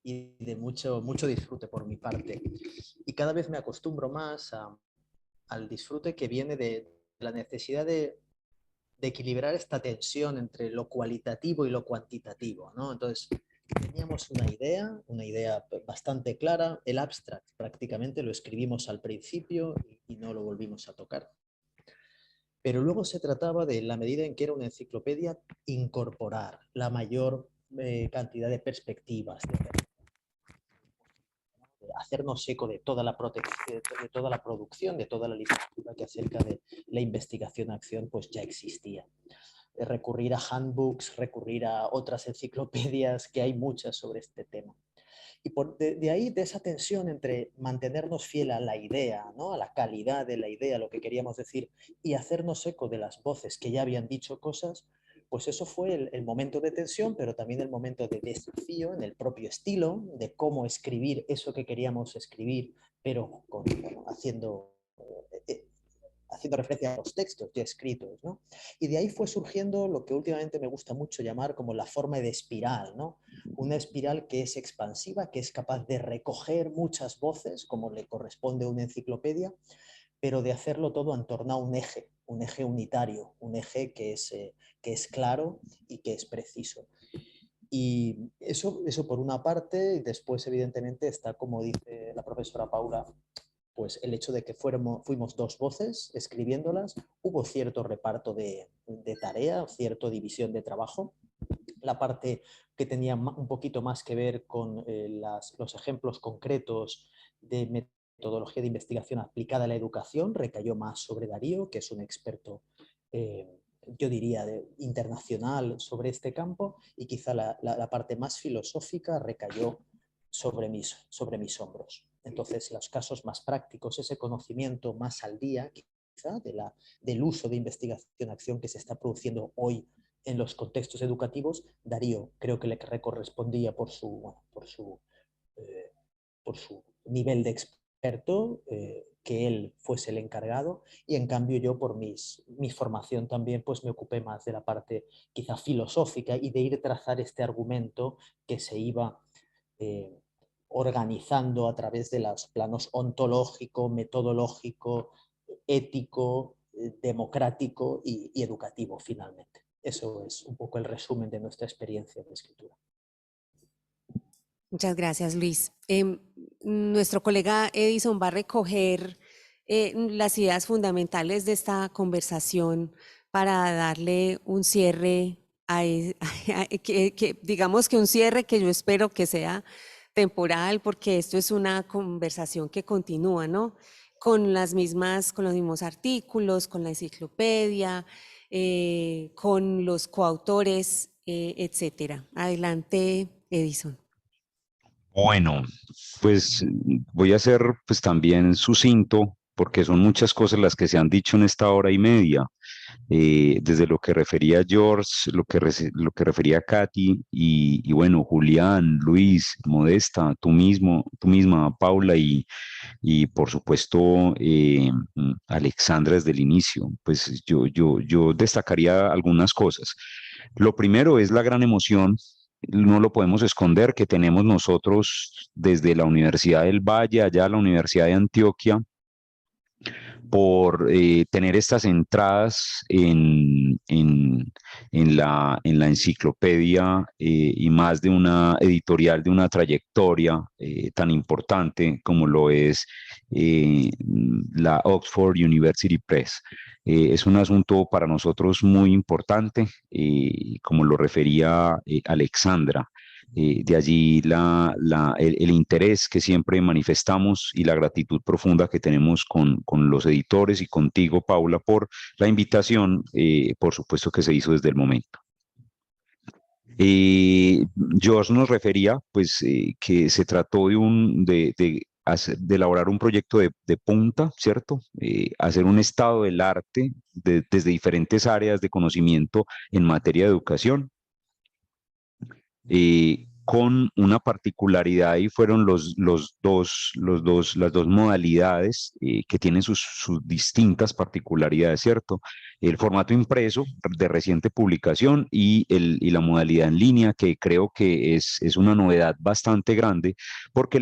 y de mucho disfrute por mi parte. Y cada vez me acostumbro más al disfrute que viene de la necesidad de equilibrar esta tensión entre lo cualitativo y lo cuantitativo, ¿no? Entonces, teníamos una idea bastante clara, el abstract prácticamente lo escribimos al principio y no lo volvimos a tocar. Pero luego se trataba de, en la medida en que era una enciclopedia, incorporar la mayor cantidad de perspectivas, de hacernos eco de toda la producción, de toda la literatura que acerca de la investigación-acción pues ya existía. Recurrir a handbooks, recurrir a otras enciclopedias, que hay muchas sobre este tema. Y de ahí, de esa tensión entre mantenernos fiel a la idea, ¿no? A la calidad de la idea, lo que queríamos decir, y hacernos eco de las voces que ya habían dicho cosas, pues eso fue el momento de tensión, pero también el momento de desafío en el propio estilo, de cómo escribir eso que queríamos escribir, pero haciendo referencia a los textos ya escritos, ¿no? Y de ahí fue surgiendo lo que últimamente me gusta mucho llamar como la forma de espiral, ¿no? Una espiral que es expansiva, que es capaz de recoger muchas voces, como le corresponde a una enciclopedia, pero de hacerlo todo en torno a un eje unitario, un eje que es claro y que es preciso. Y eso por una parte, y después evidentemente está, como dice la profesora Paula, pues el hecho de que fuimos dos voces escribiéndolas, hubo cierto reparto de tarea, cierta división de trabajo. La parte que tenía un poquito más que ver con los ejemplos concretos de metodología de investigación aplicada a la educación recayó más sobre Darío, que es un experto, yo diría, internacional sobre este campo, y quizá la parte más filosófica recayó sobre mis hombros. Entonces, los casos más prácticos, ese conocimiento más al día, quizá, del uso de investigación-acción que se está produciendo hoy en los contextos educativos, Darío creo que le correspondía por su nivel de experto, que él fuese el encargado, y en cambio yo por mi formación también pues me ocupé más de la parte quizá filosófica y de ir a trazar este argumento que se iba organizando a través de los planos ontológico, metodológico, ético, democrático y educativo finalmente. Eso es un poco el resumen de nuestra experiencia de escritura. Muchas gracias, Luis. Nuestro colega Edison va a recoger las ideas fundamentales de esta conversación para darle un cierre, digamos que un cierre que yo espero que sea temporal, porque esto es una conversación que continúa, ¿no? con los mismos artículos, con la enciclopedia, con los coautores, etcétera. Adelante, Edison. Bueno, pues voy a ser pues también sucinto porque son muchas cosas las que se han dicho en esta hora y media, desde lo que refería a George, lo que refería a Katy y bueno, Julián, Luis, Modesta, tú misma, Paula y por supuesto Alexandra desde el inicio. Pues yo destacaría algunas cosas. Lo primero es la gran emoción, no lo podemos esconder, que tenemos nosotros desde la Universidad del Valle, allá a la Universidad de Antioquia, por tener estas entradas en la enciclopedia y más de una editorial de una trayectoria tan importante como lo es la Oxford University Press. Es un asunto para nosotros muy importante, como lo refería Alexandra. De allí el interés que siempre manifestamos y la gratitud profunda que tenemos con los editores y contigo, Paula, por la invitación, por supuesto que se hizo desde el momento. George nos refería, pues, que se trató de elaborar un proyecto de punta, ¿cierto? Hacer un estado del arte desde diferentes áreas de conocimiento en materia de educación. Con una particularidad y fueron las dos modalidades que tienen sus distintas particularidades, ¿cierto? El formato impreso de reciente publicación y la modalidad en línea, que creo que es una novedad bastante grande porque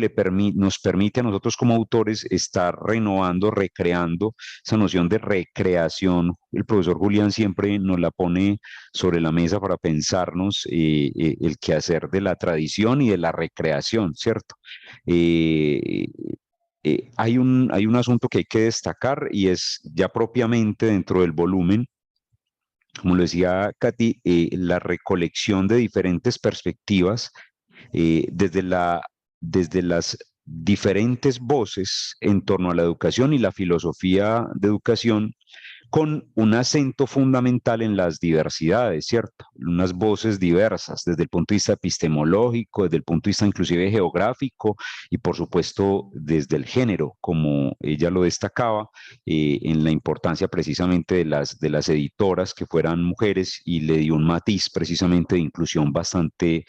nos permite a nosotros como autores estar renovando, recreando esa noción de recreación. El profesor Julián siempre nos la pone sobre la mesa para pensarnos el quehacer de la tradición y de la recreación, ¿cierto? Hay un asunto que hay que destacar y es ya propiamente dentro del volumen, como lo decía Katy, la recolección de diferentes perspectivas desde las diferentes voces en torno a la educación y la filosofía de educación, con un acento fundamental en las diversidades, ¿cierto? Unas voces diversas desde el punto de vista epistemológico, desde el punto de vista inclusive geográfico y por supuesto desde el género, como ella lo destacaba, en la importancia precisamente de las editoras que fueran mujeres y le dio un matiz precisamente de inclusión bastante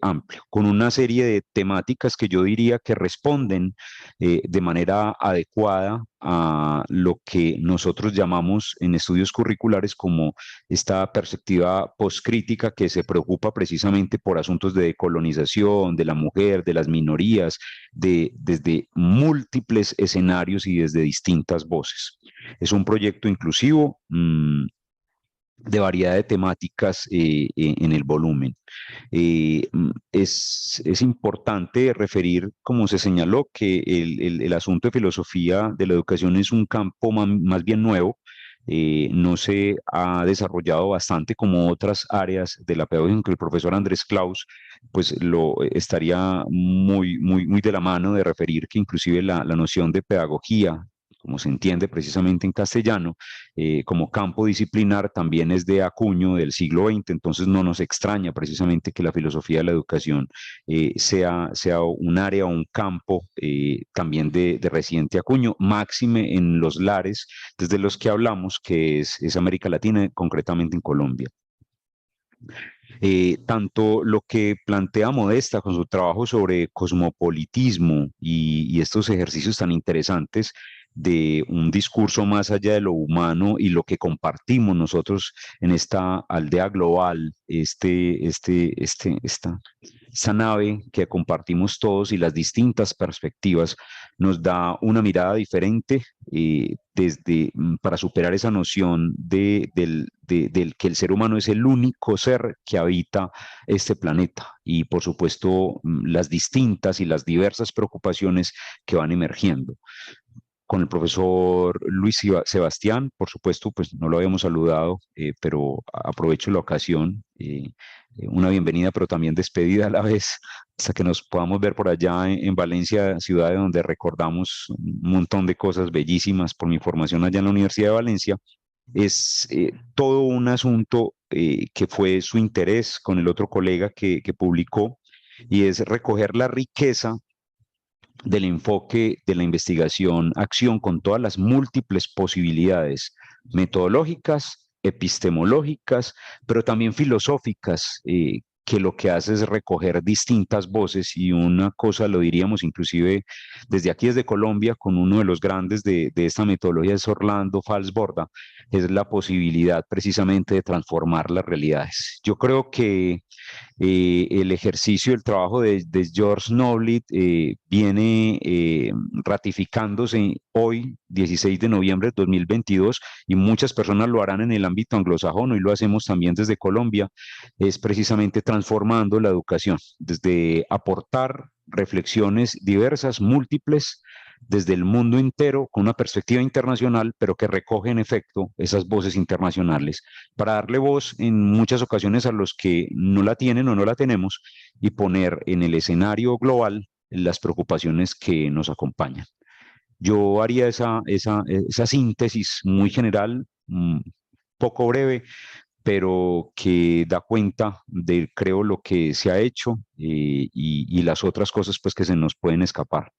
amplio, con una serie de temáticas que yo diría que responden de manera adecuada a lo que nosotros llamamos en estudios curriculares como esta perspectiva poscrítica que se preocupa precisamente por asuntos de decolonización, de la mujer, de las minorías, desde múltiples escenarios y desde distintas voces. Es un proyecto inclusivo de variedad de temáticas en el volumen. Es importante referir, como se señaló, que el asunto de filosofía de la educación es un campo más bien nuevo. No se ha desarrollado bastante como otras áreas de la pedagogía, que el profesor Andrés Claus pues lo estaría muy de la mano de referir que inclusive la noción de pedagogía, como se entiende precisamente en castellano, como campo disciplinar también es de acuño del siglo XX, entonces no nos extraña precisamente que la filosofía de la educación sea un área o un campo también de reciente acuño, máxime en los lares desde los que hablamos, que es América Latina, concretamente en Colombia. Tanto lo que plantea Modesta con su trabajo sobre cosmopolitismo y estos ejercicios tan interesantes de un discurso más allá de lo humano y lo que compartimos nosotros en esta aldea global, esta nave que compartimos todos y las distintas perspectivas, nos da una mirada diferente para superar esa noción del que el ser humano es el único ser que habita este planeta y por supuesto las distintas y las diversas preocupaciones que van emergiendo. Con el profesor Luis Sebastián, por supuesto, pues no lo habíamos saludado, pero aprovecho la ocasión, una bienvenida, pero también despedida a la vez hasta que nos podamos ver por allá en Valencia, ciudad de donde recordamos un montón de cosas bellísimas por mi formación allá en la Universidad de Valencia. Es todo un asunto que fue su interés con el otro colega que publicó, y es recoger la riqueza del enfoque de la investigación-acción con todas las múltiples posibilidades metodológicas, epistemológicas, pero también filosóficas, que lo que hace es recoger distintas voces. Y una cosa lo diríamos inclusive desde aquí, desde Colombia, con uno de los grandes de esta metodología, es Orlando Falsborda, es la posibilidad precisamente de transformar las realidades. Yo creo que el ejercicio, el trabajo de George Knowles viene ratificándose hoy, 16 de noviembre de 2022, y muchas personas lo harán en el ámbito anglosajón, y lo hacemos también desde Colombia, es precisamente transformando la educación, desde aportar reflexiones diversas, múltiples, desde el mundo entero, con una perspectiva internacional, pero que recoge en efecto esas voces internacionales, para darle voz en muchas ocasiones a los que no la tienen o no la tenemos, y poner en el escenario global las preocupaciones que nos acompañan. Yo haría esa síntesis muy general, poco breve, pero que da cuenta de, creo, lo que se ha hecho y las otras cosas pues que se nos pueden escapar.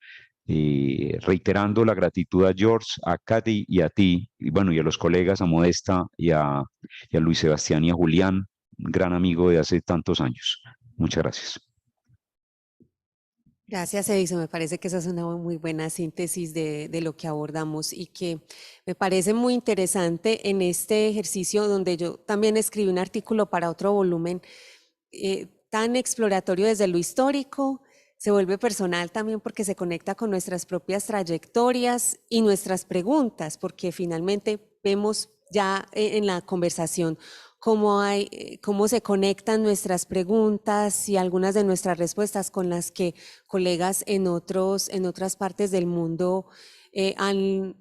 Reiterando la gratitud a George, a Katy y a ti, y bueno, y a los colegas, a Modesta y a Luis Sebastián y a Julián, gran amigo de hace tantos años. Muchas gracias. Gracias, Edison. Me parece que esa es una muy buena síntesis de lo que abordamos, y que me parece muy interesante en este ejercicio, donde yo también escribí un artículo para otro volumen, tan exploratorio desde lo histórico. Se vuelve personal también porque se conecta con nuestras propias trayectorias y nuestras preguntas, porque finalmente vemos ya en la conversación cómo se conectan nuestras preguntas y algunas de nuestras respuestas con las que colegas en otras partes del mundo han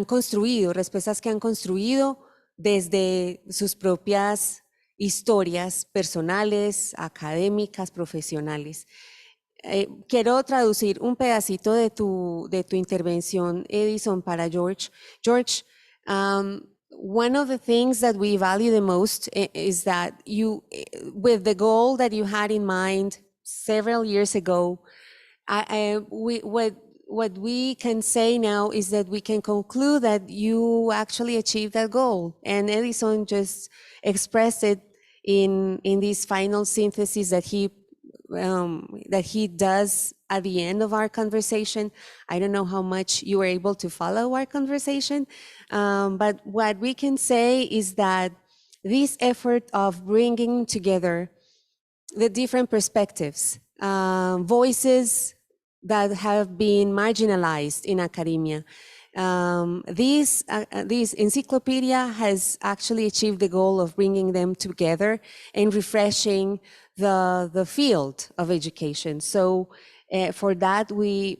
construido, respuestas que han construido desde sus propias historias personales, académicas, profesionales. Quiero traducir un pedacito de tu intervención, Edison, para George. George, one of the things that we value the most is that you, with the goal that you had in mind several years ago, what we can say now is that we can conclude that you actually achieved that goal. And Edison just expressed it in this final synthesis that he does at the end of our conversation. I don't know how much you were able to follow our conversation, but what we can say is that this effort of bringing together the different perspectives, voices that have been marginalized in academia, this encyclopedia has actually achieved the goal of bringing them together and refreshing the field of education. So for that, we,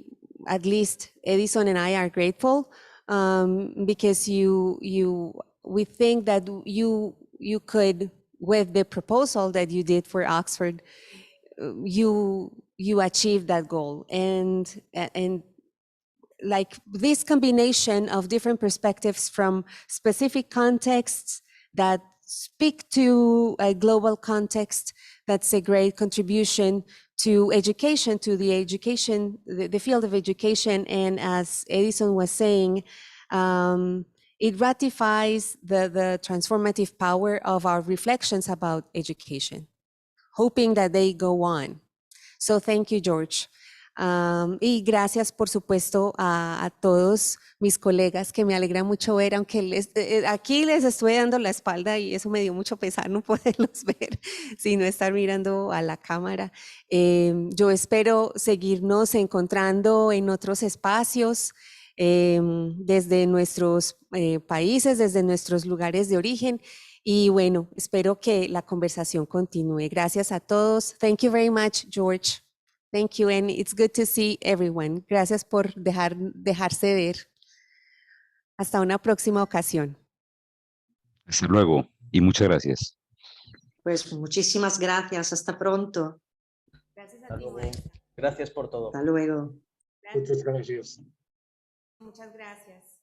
at least Edison and I, are grateful, because we think that you could, with the proposal that you did for Oxford, you achieved that goal. And like this combination of different perspectives from specific contexts that speak to a global context, that's a great contribution to education, to the field of education. And as Edison was saying, it ratifies the transformative power of our reflections about education, hoping that they go on. So thank you, George. Y gracias, por supuesto, a todos mis colegas, que me alegra mucho ver, aunque aquí les estoy dando la espalda y eso me dio mucho pesar no poderlos ver, sino estar mirando a la cámara. Yo espero seguirnos encontrando en otros espacios, desde nuestros países, desde nuestros lugares de origen. Y bueno, espero que la conversación continúe. Gracias a todos. Thank you very much, George. Thank you, and it's good to see everyone. Gracias por dejarse ver. Hasta una próxima ocasión. Hasta luego y muchas gracias. Pues muchísimas gracias. Hasta pronto. Gracias. Gracias Hasta a ti, luego. maestra. Gracias por todo. Hasta luego. Muchas gracias. Muchas gracias.